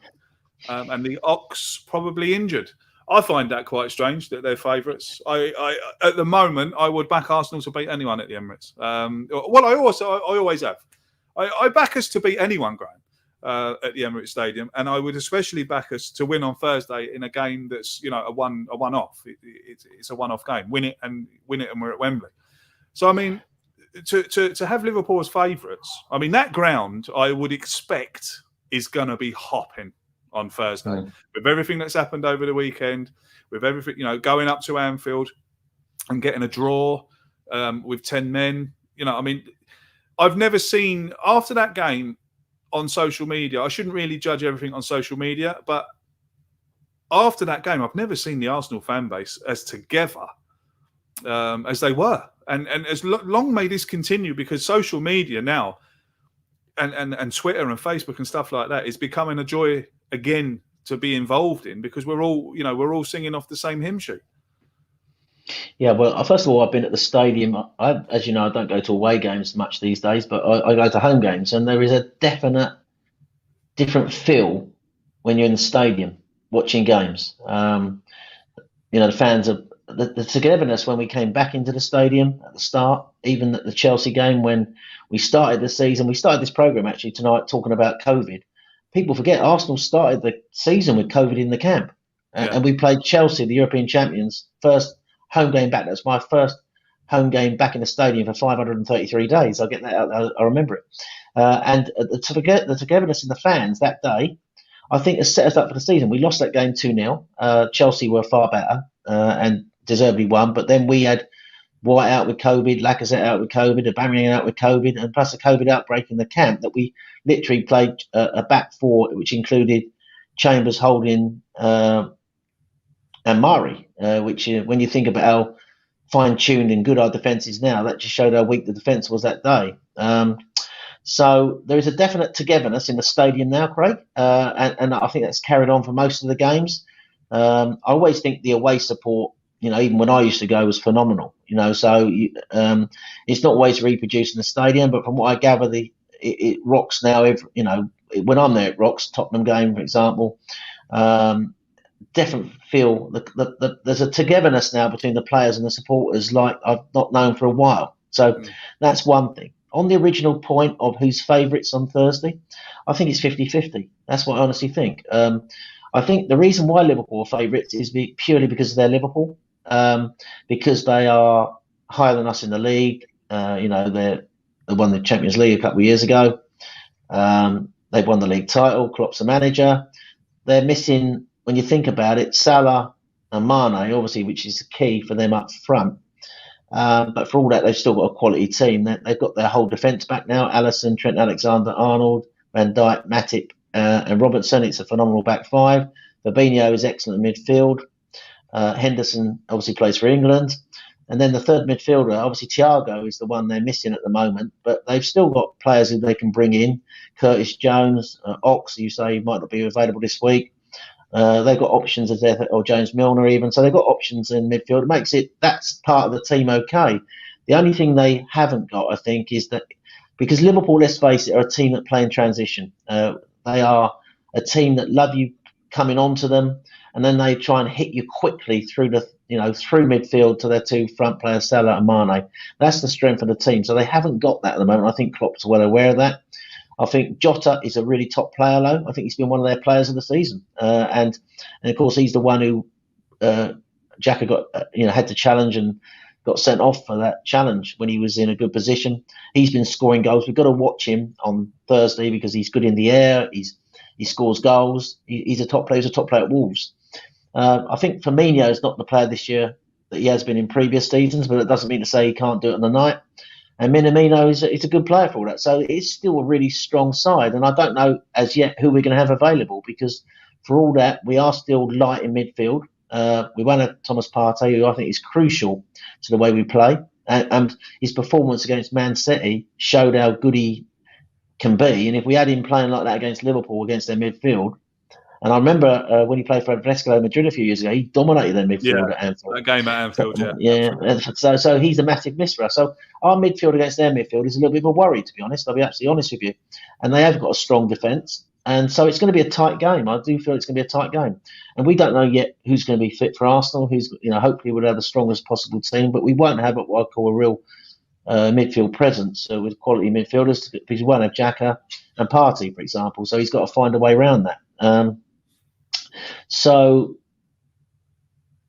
Speaker 1: and the Ox probably injured? I find that quite strange that they're favourites. I at the moment, I would back Arsenal to beat anyone at the Emirates. I always have. I back us to beat anyone, Graham, at the Emirates Stadium, and I would especially back us to win on Thursday in a game that's a one-off. It's a one-off game. Win it, and we're at Wembley. So I mean, to have Liverpool as favourites, I mean, that ground I would expect is going to be hopping on Thursday, with everything that's happened over the weekend, with everything, going up to Anfield and getting a draw with 10 men. I mean, I've never seen, after that game on social media, I shouldn't really judge everything on social media, but after that game, I've never seen the Arsenal fan base as together as they were. And as long may this continue, because social media now and Twitter and Facebook and stuff like that is becoming a joy again to be involved in, because we're all singing off the same hymn sheet.
Speaker 2: Yeah, well, first of all, I've been at the stadium. As you know, I don't go to away games much these days, but I go to home games, and there is a definite different feel when you're in the stadium watching games. The fans are the togetherness when we came back into the stadium at the start, even at the Chelsea game when we started the season. We started this program actually tonight talking about COVID. People forget Arsenal started the season with COVID in the camp, and we played Chelsea, the European champions, first home game back. That's my first home game back in the stadium for 533 days. I get that out. I remember it. And the togetherness in the fans that day, I think, has set us up for the season. We lost that game 2-0. Chelsea were far better. and deservedly won. But then we had White out with COVID, Lacazette out with COVID, Aubameyang out with COVID, and plus a COVID outbreak in the camp, that we literally played a back four, which included Chambers, Holding, and Murray, which when you think about how fine-tuned and good our defence is now, that just showed how weak the defence was that day. So there is a definite togetherness in the stadium now, Craig, and I think that's carried on for most of the games. I always think the away support, even when I used to go, was phenomenal. So it's not always reproduced in the stadium, but from what I gather, it rocks now. When I'm there, it rocks. Tottenham game, for example, definitely feel there's a togetherness now between the players and the supporters like I've not known for a while. So that's one thing. On the original point of who's favourites on Thursday, I think it's 50-50. That's what I honestly think. I think the reason why Liverpool are favourites is purely because they're Liverpool, because they are higher than us in the league. They won the Champions League a couple of years ago. They've won the league title. Klopp's the manager. They're missing, when you think about it, Salah and Mane, obviously, which is the key for them up front. But for all that, they've still got a quality team. They've got their whole defence back now. Alisson, Trent Alexander-Arnold, Van Dijk, Matip, and Robertson. It's a phenomenal back five. Fabinho is excellent in midfield. Henderson obviously plays for England. And then the third midfielder, obviously Thiago, is the one they're missing at the moment. But they've still got players who they can bring in. Curtis Jones, Ox, you say might not be available this week. They've got options as there, or James Milner even. So they've got options in midfield. It makes that's part of the team okay. The only thing they haven't got, I think, is that because Liverpool, let's face it, are a team that play in transition. They are a team that love you coming onto them, and then they try and hit you quickly through through midfield to their two front players, Salah and Mane. That's the strength of the team. So they haven't got that at the moment. I think Klopp's well aware of that. I think Jota is a really top player, though. I think he's been one of their players of the season, and of course he's the one who Xhaka got had to challenge and got sent off for that challenge when he was in a good position. He's been scoring goals. We've got to watch him on Thursday because he's good in the air. He scores goals. He's a top player. He's a top player at Wolves. I think Firmino is not the player this year that he has been in previous seasons, but it doesn't mean to say he can't do it on the night. And Minamino is a good player for all that. So it's still a really strong side. And I don't know as yet who we're going to have available because for all that, we are still light in midfield. We won't have Thomas Partey, who I think is crucial to the way we play. And his performance against Man City showed how good he can be. And if we had him playing like that against Liverpool, against their midfield, and I remember when he played for Atletico Madrid a few years ago, he dominated their midfield at Anfield.
Speaker 1: That game at Anfield,
Speaker 2: So he's a massive miss for us. So our midfield against their midfield is a little bit of a worry, to be honest. I'll be absolutely honest with you. And they have got a strong defence. And so it's going to be a tight game. I do feel it's going to be a tight game. And we don't know yet who's going to be fit for Arsenal, who's, hopefully we'll have the strongest possible team, but we won't have what I call a real midfield presence with quality midfielders because we won't have Xhaka and Partey, for example. So he's got to find a way around that. And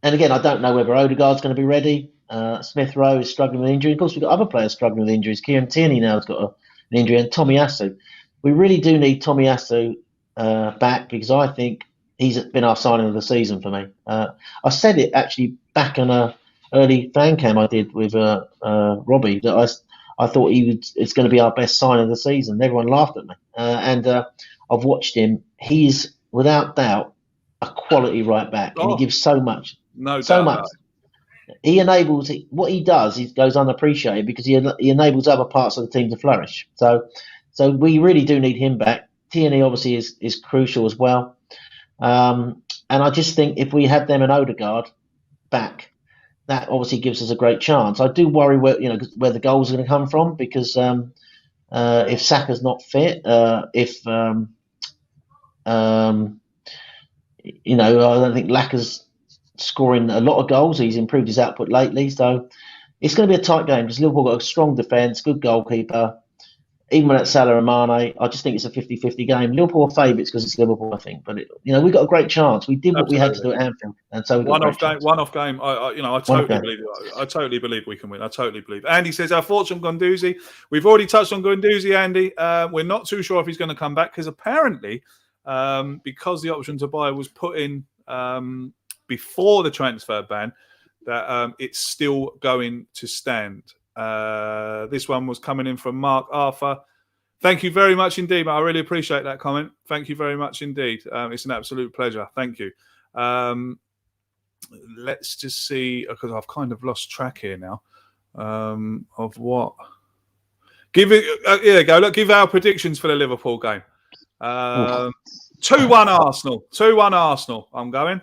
Speaker 2: again, I don't know whether Odegaard's going to be ready. Smith Rowe is struggling with injury. Of course, we've got other players struggling with injuries. Kieran Tierney now has got an injury, and Tomiyasu. We really do need Tomiyasu back because I think he's been our signing of the season for me. I said it actually back in a early fan cam I did with Robbie that I thought it's going to be our best sign of the season. Everyone laughed at me, and I've watched him. He's without doubt a quality right back, and he gives so much.
Speaker 1: No
Speaker 2: so
Speaker 1: doubt.
Speaker 2: Much. He enables what he does. He goes unappreciated because he enables other parts of the team to flourish. So we really do need him back. Tierney obviously is crucial as well. And I just think if we have them and Odegaard back, that obviously gives us a great chance. I do worry where the goals are going to come from because if Saka's not fit, I don't think Lacaz's scoring a lot of goals. He's improved his output lately. So it's going to be a tight game because Liverpool got a strong defence, good goalkeeper. Even without Salah and Mane, I just think it's a 50-50 game. Liverpool are favourites because it's Liverpool, I think. But, we got a great chance. We did what we had to do at Anfield. And so we got
Speaker 1: one off game. I totally believe it. I totally believe we can win. I totally believe. Andy says, our thoughts on Guendouzi. We've already touched on Guendouzi, Andy. We're not too sure if he's going to come back because apparently, because the option to buy was put in before the transfer ban, that it's still going to stand. This one was coming in from Mark Arthur. Thank you very much indeed, mate. I really appreciate that comment. Thank you very much indeed. It's an absolute pleasure. Thank you. Let's just see, because I've kind of lost track here now of what. Here you go. Look, give our predictions for the Liverpool game. 2-1 Arsenal. 2-1 Arsenal. I'm going.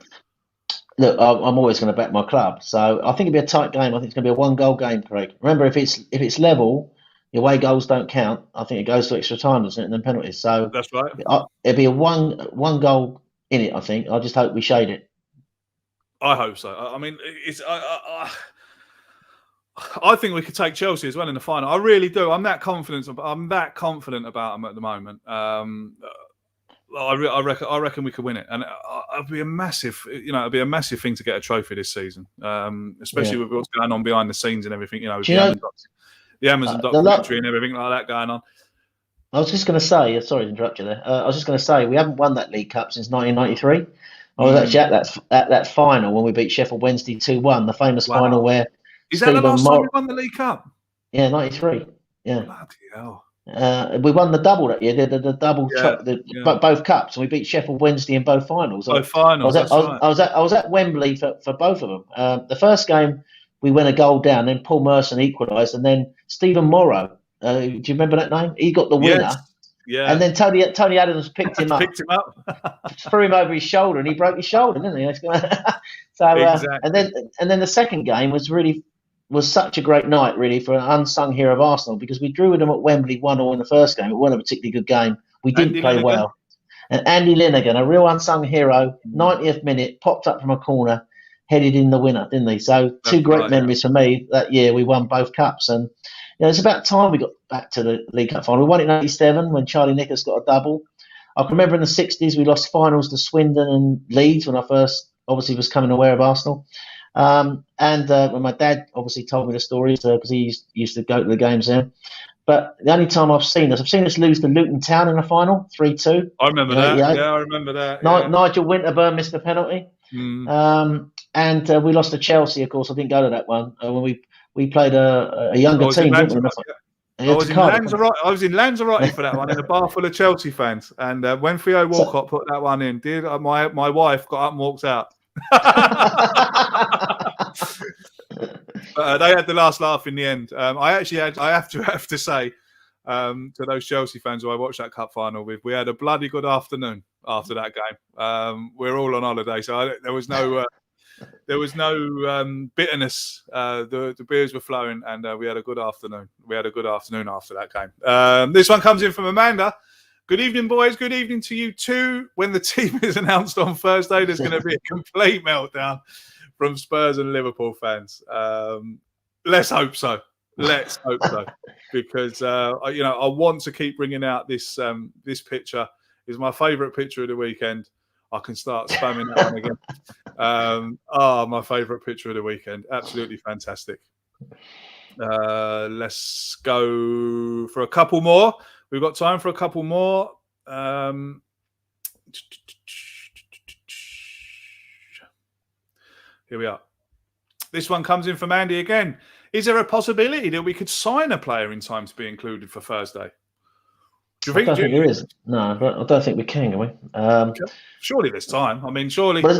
Speaker 2: Look, I'm always going to back my club, so I think it'll be a tight game. I think it's going to be a 1-goal game, Craig. Remember, if it's level, the away goals don't count. I think it goes to extra time, doesn't it, and then penalties. So
Speaker 1: that's right.
Speaker 2: It'll be a one goal in it. I think. I just hope we shade it.
Speaker 1: I hope so. I mean, I think we could take Chelsea as well in the final. I really do. I'm that confident about them at the moment. I reckon we could win it, and it'd be a massive, it'd be a massive thing to get a trophy this season, especially with what's going on behind the scenes and everything. The Amazon documentary and everything like that going on.
Speaker 2: I was just going to say, sorry to interrupt you there. I was just going to say we haven't won that League Cup since 1993. I was actually at that final when we beat Sheffield Wednesday 2-1, the famous final where.
Speaker 1: Is that the last time we won the League Cup?
Speaker 2: Yeah, 93. Yeah.
Speaker 1: Bloody hell.
Speaker 2: We won the double that year, the double, both cups, and we beat Sheffield Wednesday in both finals.
Speaker 1: Both finals.
Speaker 2: I was at Wembley for both of them. The first game we went a goal down, then Paul Merson equalised, and then Stephen Morrow. Do you remember that name? He got the winner.
Speaker 1: Yes. Yeah.
Speaker 2: And then Tony Adams picked him up, threw him over his shoulder, and he broke his shoulder, didn't he? So exactly. and then the second game was such a great night, really, for an unsung hero of Arsenal, because we drew with them at Wembley 1-1 in the first game. It wasn't a particularly good game. We didn't play well. And Andy Linnigan, a real unsung hero, 90th minute, popped up from a corner, headed in the winner, didn't he? So two great memories for me that year. We won both cups, and it's about time we got back to the League Cup final. We won it in '87 when Charlie Nicholas got a double. I can remember in the '60s we lost finals to Swindon and Leeds when I first obviously was coming aware of Arsenal. And when my dad obviously told me the stories because he used to go to the games there. But the only time I've seen us lose to Luton Town in the final, 3-2.
Speaker 1: I remember that. Yeah, I remember that.
Speaker 2: Nigel Winterburn missed the penalty. And we lost to Chelsea, of course. I didn't go to that one. When we played a younger team, didn't we?
Speaker 1: I was in Lanzarote for that one in a bar full of Chelsea fans. And when Theo Walcott put that one in, my wife got up and walked out. But they had the last laugh in the end. I have to say to those Chelsea fans who I watched that cup final with, we had a bloody good afternoon after that game. We're all on holiday, so there was no bitterness. The beers were flowing, and we had a good afternoon. We had a good afternoon after that game. This one comes in from Amanda. Good evening, boys. Good evening to you too. When the team is announced on Thursday, there's going to be a complete meltdown from Spurs and Liverpool fans. Let's hope so. Let's hope so, because I want to keep bringing out this picture. Is my favourite picture of the weekend. I can start spamming that one again. My favourite picture of the weekend. Absolutely fantastic. Let's go for a couple more. We've got time for a couple more. Here we are. This one comes in from Andy again. Is there a possibility that we could sign a player in time to be included for Thursday?
Speaker 2: I don't think there is. No, but I don't think we can we?
Speaker 1: Surely there's time. I mean, surely.
Speaker 2: But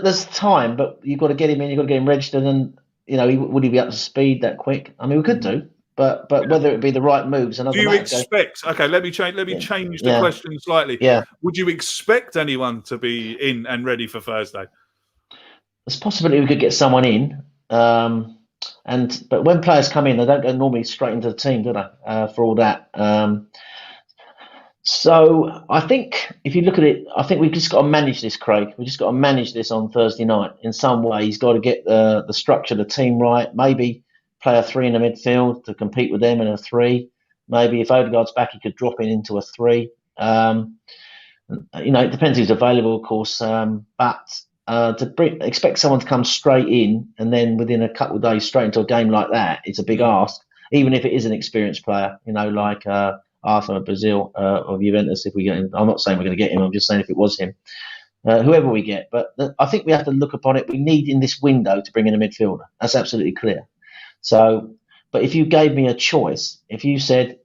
Speaker 2: there's time, but you've got to get him in, you've got to get him registered, and, would he be up to speed that quick? I mean, we could do. But whether it be the right moves, another.
Speaker 1: Do you expect? Okay, let me change the question slightly.
Speaker 2: Yeah.
Speaker 1: Would you expect anyone to be in and ready for Thursday?
Speaker 2: There's a possibility we could get someone in, but when players come in, they don't go normally straight into the team, do they? For all that. So I think if you look at it, I think we've just got to manage this, Craig. We've just got to manage this on Thursday night in some way. He's got to get the structure of the team right. Maybe play a 3 in the midfield to compete with them in a 3. Maybe if Odegaard's back, he could drop in into a 3. It depends who's available, of course. But expect someone to come straight in and then within a couple of days straight into a game like that, it's a big ask. Even if it is an experienced player, like Arthur Brazil of Juventus. If we get him, I'm not saying we're going to get him. I'm just saying if it was him. whoever we get. But I think we have to look upon it. We need in this window to bring in a midfielder. That's absolutely clear. So, but if you gave me a choice, if you said,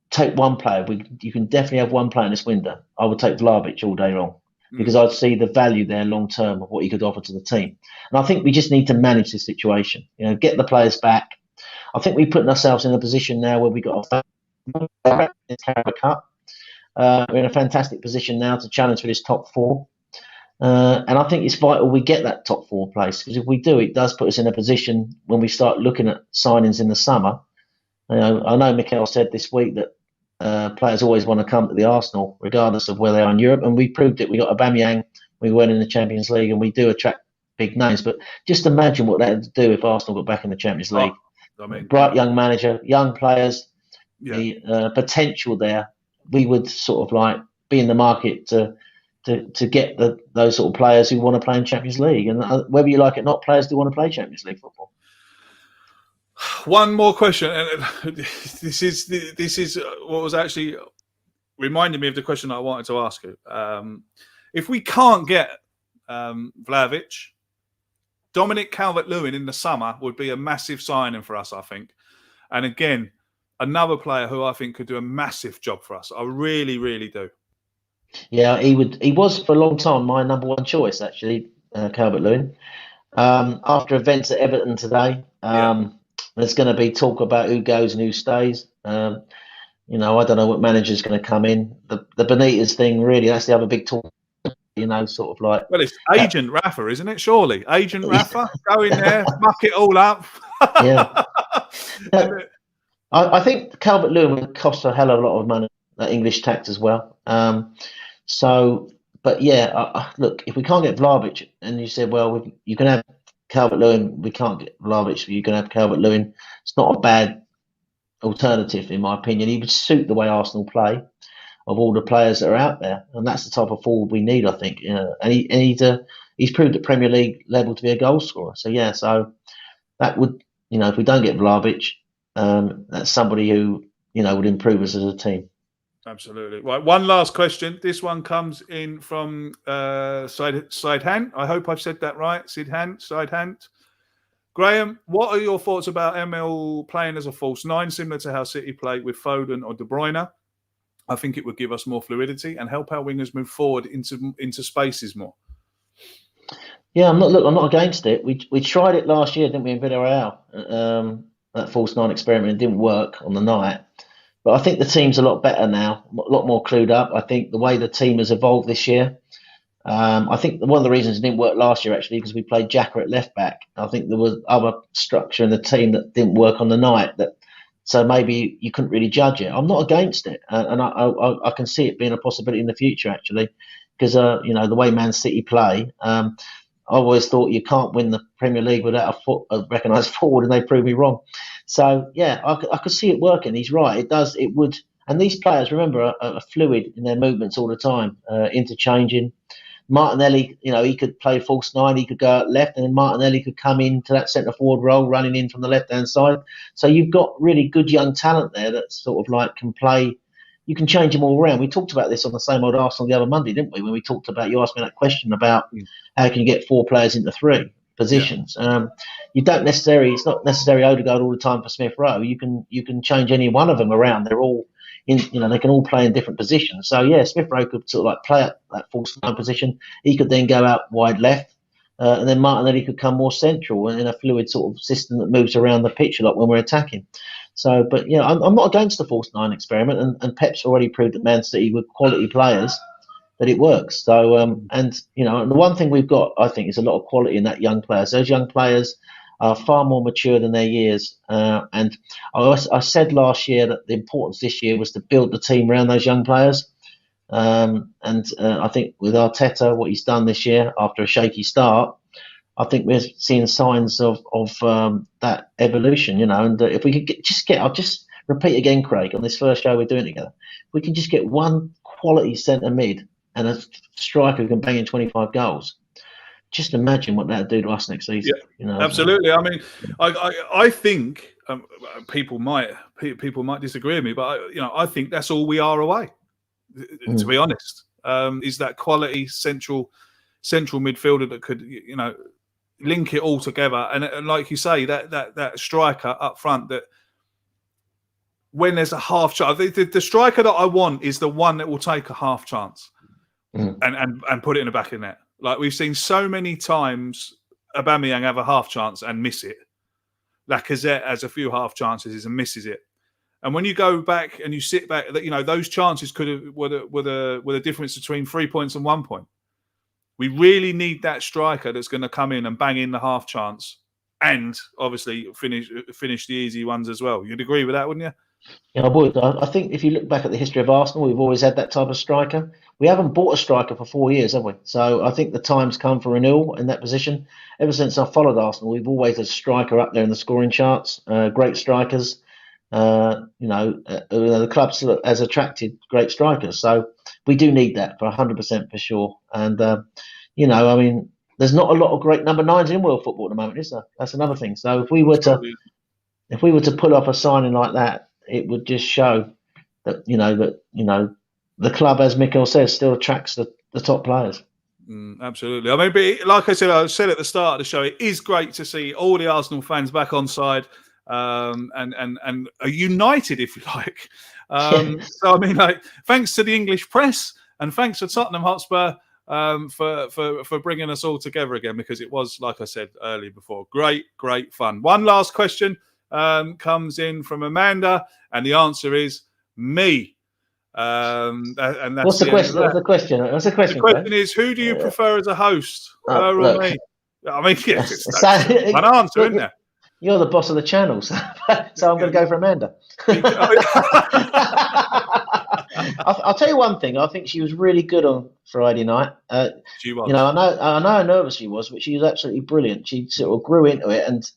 Speaker 2: take one player, you can definitely have one player in this window, I would take Vlahovic all day long because I'd see the value there long term of what he could offer to the team. And I think we just need to manage this situation. Get the players back. I think we're putting ourselves in a position now where we got a Carabao Cup. We're in a fantastic position now to challenge for this top four. And I think it's vital we get that top four place, because if we do, it does put us in a position when we start looking at signings in the summer. I know Mikel said this week that players always want to come to the Arsenal, regardless of where they are in Europe. And we proved it. We got Aubameyang, we went in the Champions League, and we do attract big names. But just imagine what that would do if Arsenal got back in the Champions League. Bright young manager, young players, the potential there. We would sort of like be in the market to get those sort of players who want to play in Champions League. And whether you like it or not, players do want to play Champions League football.
Speaker 1: One more question, and this is what was actually reminding me of the question I wanted to ask you. If we can't get Vlahovic, Dominic Calvert-Lewin in the summer would be a massive signing for us, I think. And again, another player who I think could do a massive job for us. I really, really do.
Speaker 2: Yeah, he would. He was for a long time my number one choice, actually, Calvert-Lewin. After events at Everton today, there's going to be talk about who goes and who stays. I don't know what manager's going to come in. The Benitez thing, really, that's the other big talk. Sort of like.
Speaker 1: Well, it's Agent Rafa, isn't it? Surely, Agent Rafa, go in there, muck it all up.
Speaker 2: Yeah. I think Calvert-Lewin would cost a hell of a lot of money, English tax as well. But yeah, look, if we can't get Vlahovic, and you said, well, you can have Calvert-Lewin, we can't get Vlahovic, you can have Calvert-Lewin. It's not a bad alternative, in my opinion. He would suit the way Arsenal play, of all the players that are out there, and that's the type of forward we need, I think. And he's proved at Premier League level to be a goal scorer. So yeah, so that would, if we don't get Vlahovic, that's somebody who would improve us as a team.
Speaker 1: Absolutely. Right. One last question. This one comes in from Sidhant. I hope I've said that right. Sidhant. Graham, what are your thoughts about ML playing as a false nine, similar to how City play with Foden or De Bruyne? I think it would give us more fluidity and help our wingers move forward into spaces more.
Speaker 2: Yeah, I'm not against it. We tried it last year, didn't we, in Villarreal? That false nine experiment didn't work on the night. But I think the team's a lot better now, a lot more clued up. I think the way the team has evolved this year, I think one of the reasons it didn't work last year, actually, because we played Xhaka at left back. I think there was other structure in the team that didn't work on the night. So maybe you couldn't really judge it. I'm not against it, and I can see it being a possibility in the future, actually, because the way Man City play. I always thought you can't win the Premier League without a recognised forward, and they proved me wrong. So yeah, I could see it working. He's right. It would. And these players, remember, are fluid in their movements all the time, interchanging. Martinelli, he could play false nine. He could go out left, and then Martinelli could come into that centre forward role, running in from the left hand side. So you've got really good young talent there that sort of like can play. You can change them all around. We talked about this on the Same Old Arsenal the other Monday, didn't we? When we talked about, you asked me that question about how can you get four players into three positions. Yeah. It's not necessarily Odegaard all the time for Smith Rowe. You can change any one of them around. They're all they can all play in different positions. So yeah, Smith Rowe could sort of like play at that false nine position. He could then go out wide left, and then Martinelli could come more central in a fluid sort of system that moves around the pitch a lot when we're attacking. So, but yeah, I'm not against the false nine experiment, and Pep's already proved at Man City with quality players that it works. So, and the one thing we've got, I think, is a lot of quality in that young players. Those young players are far more mature than their years. And I said last year that the importance this year was to build the team around those young players. And I think with Arteta, what he's done this year after a shaky start, I think we're seeing signs of that evolution, and if we could I'll just repeat again, Craig, on this first show we're doing together, if we can just get one quality centre mid and a striker who can bang in 25 goals, just imagine what that would do to us next season.
Speaker 1: Yeah, absolutely. I mean, I think people might disagree with me, but I think that's all we are away, to be honest. is that quality central midfielder that could, link it all together. And like you say, that striker up front that when there's a half chance, the striker that I want is the one that will take a half chance and put it in the back of the net. Like we've seen so many times Aubameyang have a half chance and miss it. Lacazette has a few half chances and misses it. And when you go back and you sit back, those chances were the difference between 3 points and 1 point. We really need that striker that's going to come in and bang in the half chance and obviously finish the easy ones as well. You'd agree with that, wouldn't you?
Speaker 2: Yeah, I would. I think if you look back at the history of Arsenal, we've always had that type of striker. We haven't bought a striker for 4 years, have we? So I think the time's come for renewal in that position. Ever since I followed Arsenal, we've always had a striker up there in the scoring charts. Great strikers. The club has attracted great strikers. So we do need that for 100% for sure. And, there's not a lot of great number 9s in world football at the moment, is there? That's another thing. So if we were to pull off a signing like that, it would just show that the club, as Mikel says, still attracts the top players.
Speaker 1: Absolutely. I mean, like I said at the start of the show, it is great to see all the Arsenal fans back on side and are united, if you like. So I mean, thanks to the English press and thanks to Tottenham Hotspur for bringing us all together again, because it was, like I said earlier before, great fun. One last question comes in from Amanda, and the answer is me. And that's
Speaker 2: What's the question? What's the question?
Speaker 1: The question is, who do you prefer as a host, her or me? I mean, yes, it's one answer, isn't there?
Speaker 2: You're the boss of the channel, so I'm going to go for Amanda. I'll tell you one thing. I think she was really good on Friday night.
Speaker 1: She was.
Speaker 2: I know how nervous she was, but she was absolutely brilliant. She sort of grew into it, and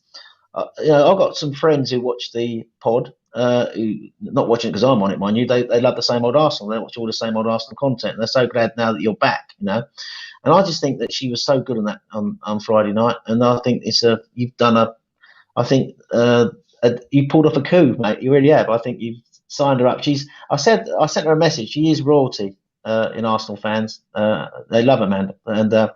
Speaker 2: I've got some friends who watch the pod. Who not watching it because I'm on it, mind you. They love the same old Arsenal. They watch all the same old Arsenal content. And they're so glad now that you're back. And I just think that she was so good on that on Friday night. And I think you've done you pulled off a coup, mate. You really have. I think you've signed her up. I sent her a message. She is royalty in Arsenal fans. They love Amanda, and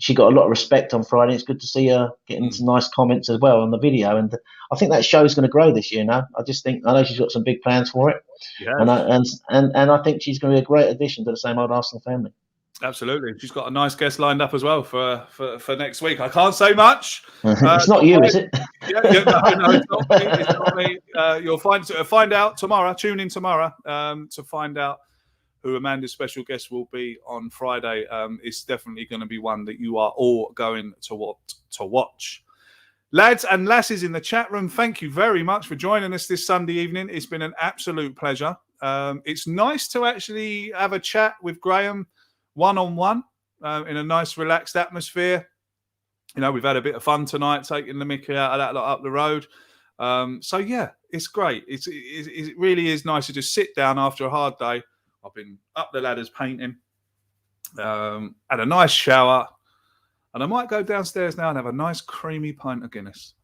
Speaker 2: she got a lot of respect on Friday. It's good to see her getting some nice comments as well on the video, and I think that show's going to grow this year. Now, I know she's got some big plans for it, and I think she's going to be a great addition to the same old Arsenal family.
Speaker 1: Absolutely, she's got a nice guest lined up as well for next week. I can't say much.
Speaker 2: It's not you, is it?
Speaker 1: No, it's not me. You'll find out tomorrow. Tune in tomorrow to find out who Amanda's special guest will be on Friday. It's definitely going to be one that you are all going to watch. Lads and lasses in the chat room, thank you very much for joining us this Sunday evening. It's been an absolute pleasure. It's nice to actually have a chat with Graham one-on-one in a nice, relaxed atmosphere. We've had a bit of fun tonight, taking the mickey out of that lot up the road. So, yeah, it's great. It really is nice to just sit down after a hard day. I've been up the ladders painting, had a nice shower, and I might go downstairs now and have a nice creamy pint of Guinness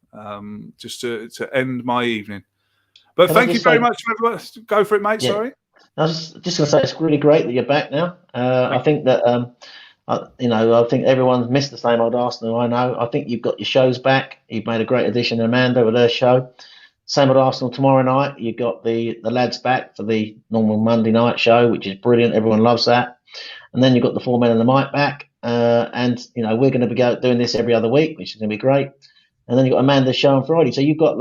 Speaker 1: just to end my evening. But thank you very much, everyone. Go for it, mate. Yeah. Sorry.
Speaker 2: I was just going to say it's really great that you're back now. I think that I think everyone's missed the same old Arsenal. I know. I think you've got your shows back. You've made a great addition, Amanda, with her show. Same old Arsenal tomorrow night. You've got the lads back for the normal Monday night show, which is brilliant. Everyone loves that. And then you've got the 4 men and the mic back. And we're going to be doing this every other week, which is going to be great. And then you've got Amanda's show on Friday. So you've got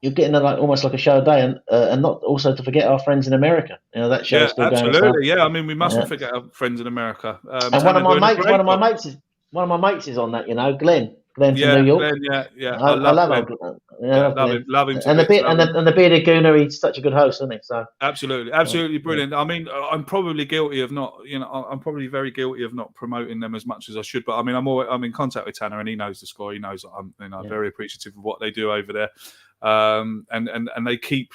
Speaker 2: you're getting almost like a show a day, and not also to forget our friends in America. That show is still going.
Speaker 1: Absolutely, yeah. I mean, we mustn't forget our friends in America.
Speaker 2: And one of my mates is on that. Glenn from New York.
Speaker 1: Glenn, yeah.
Speaker 2: I love him.
Speaker 1: Love him.
Speaker 2: And the bearded Gooner, he's such a good host, isn't he? So
Speaker 1: absolutely brilliant. I mean, I'm probably guilty of not. I'm probably very guilty of not promoting them as much as I should. But I mean, I'm in contact with Tanner, and he knows the score. He knows that I'm very appreciative of what they do over there. And they keep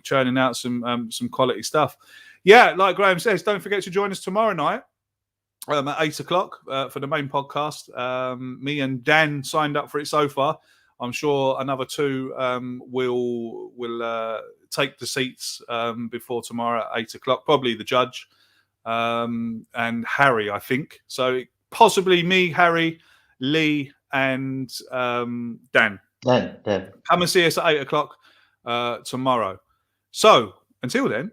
Speaker 1: churning out some quality stuff. Yeah, like Graham says, don't forget to join us tomorrow night at 8:00 for the main podcast. Me and Dan signed up for it so far. I'm sure another 2 will take the seats before tomorrow at 8:00. Probably the judge. and Harry, I think. So possibly me, Harry, Lee, and Dan.
Speaker 2: Dan.
Speaker 1: Come and see us at 8 o'clock tomorrow. So until then,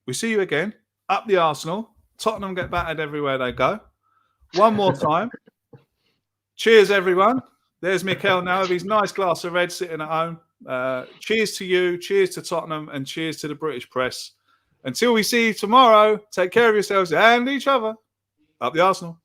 Speaker 1: we see you again. Up the Arsenal. Tottenham get battered everywhere they go. One more time. Cheers, everyone. There's Mikel now with his nice glass of red sitting at home. Cheers to you. Cheers to Tottenham. And cheers to the British press. Until we see you tomorrow, take care of yourselves and each other. Up the Arsenal.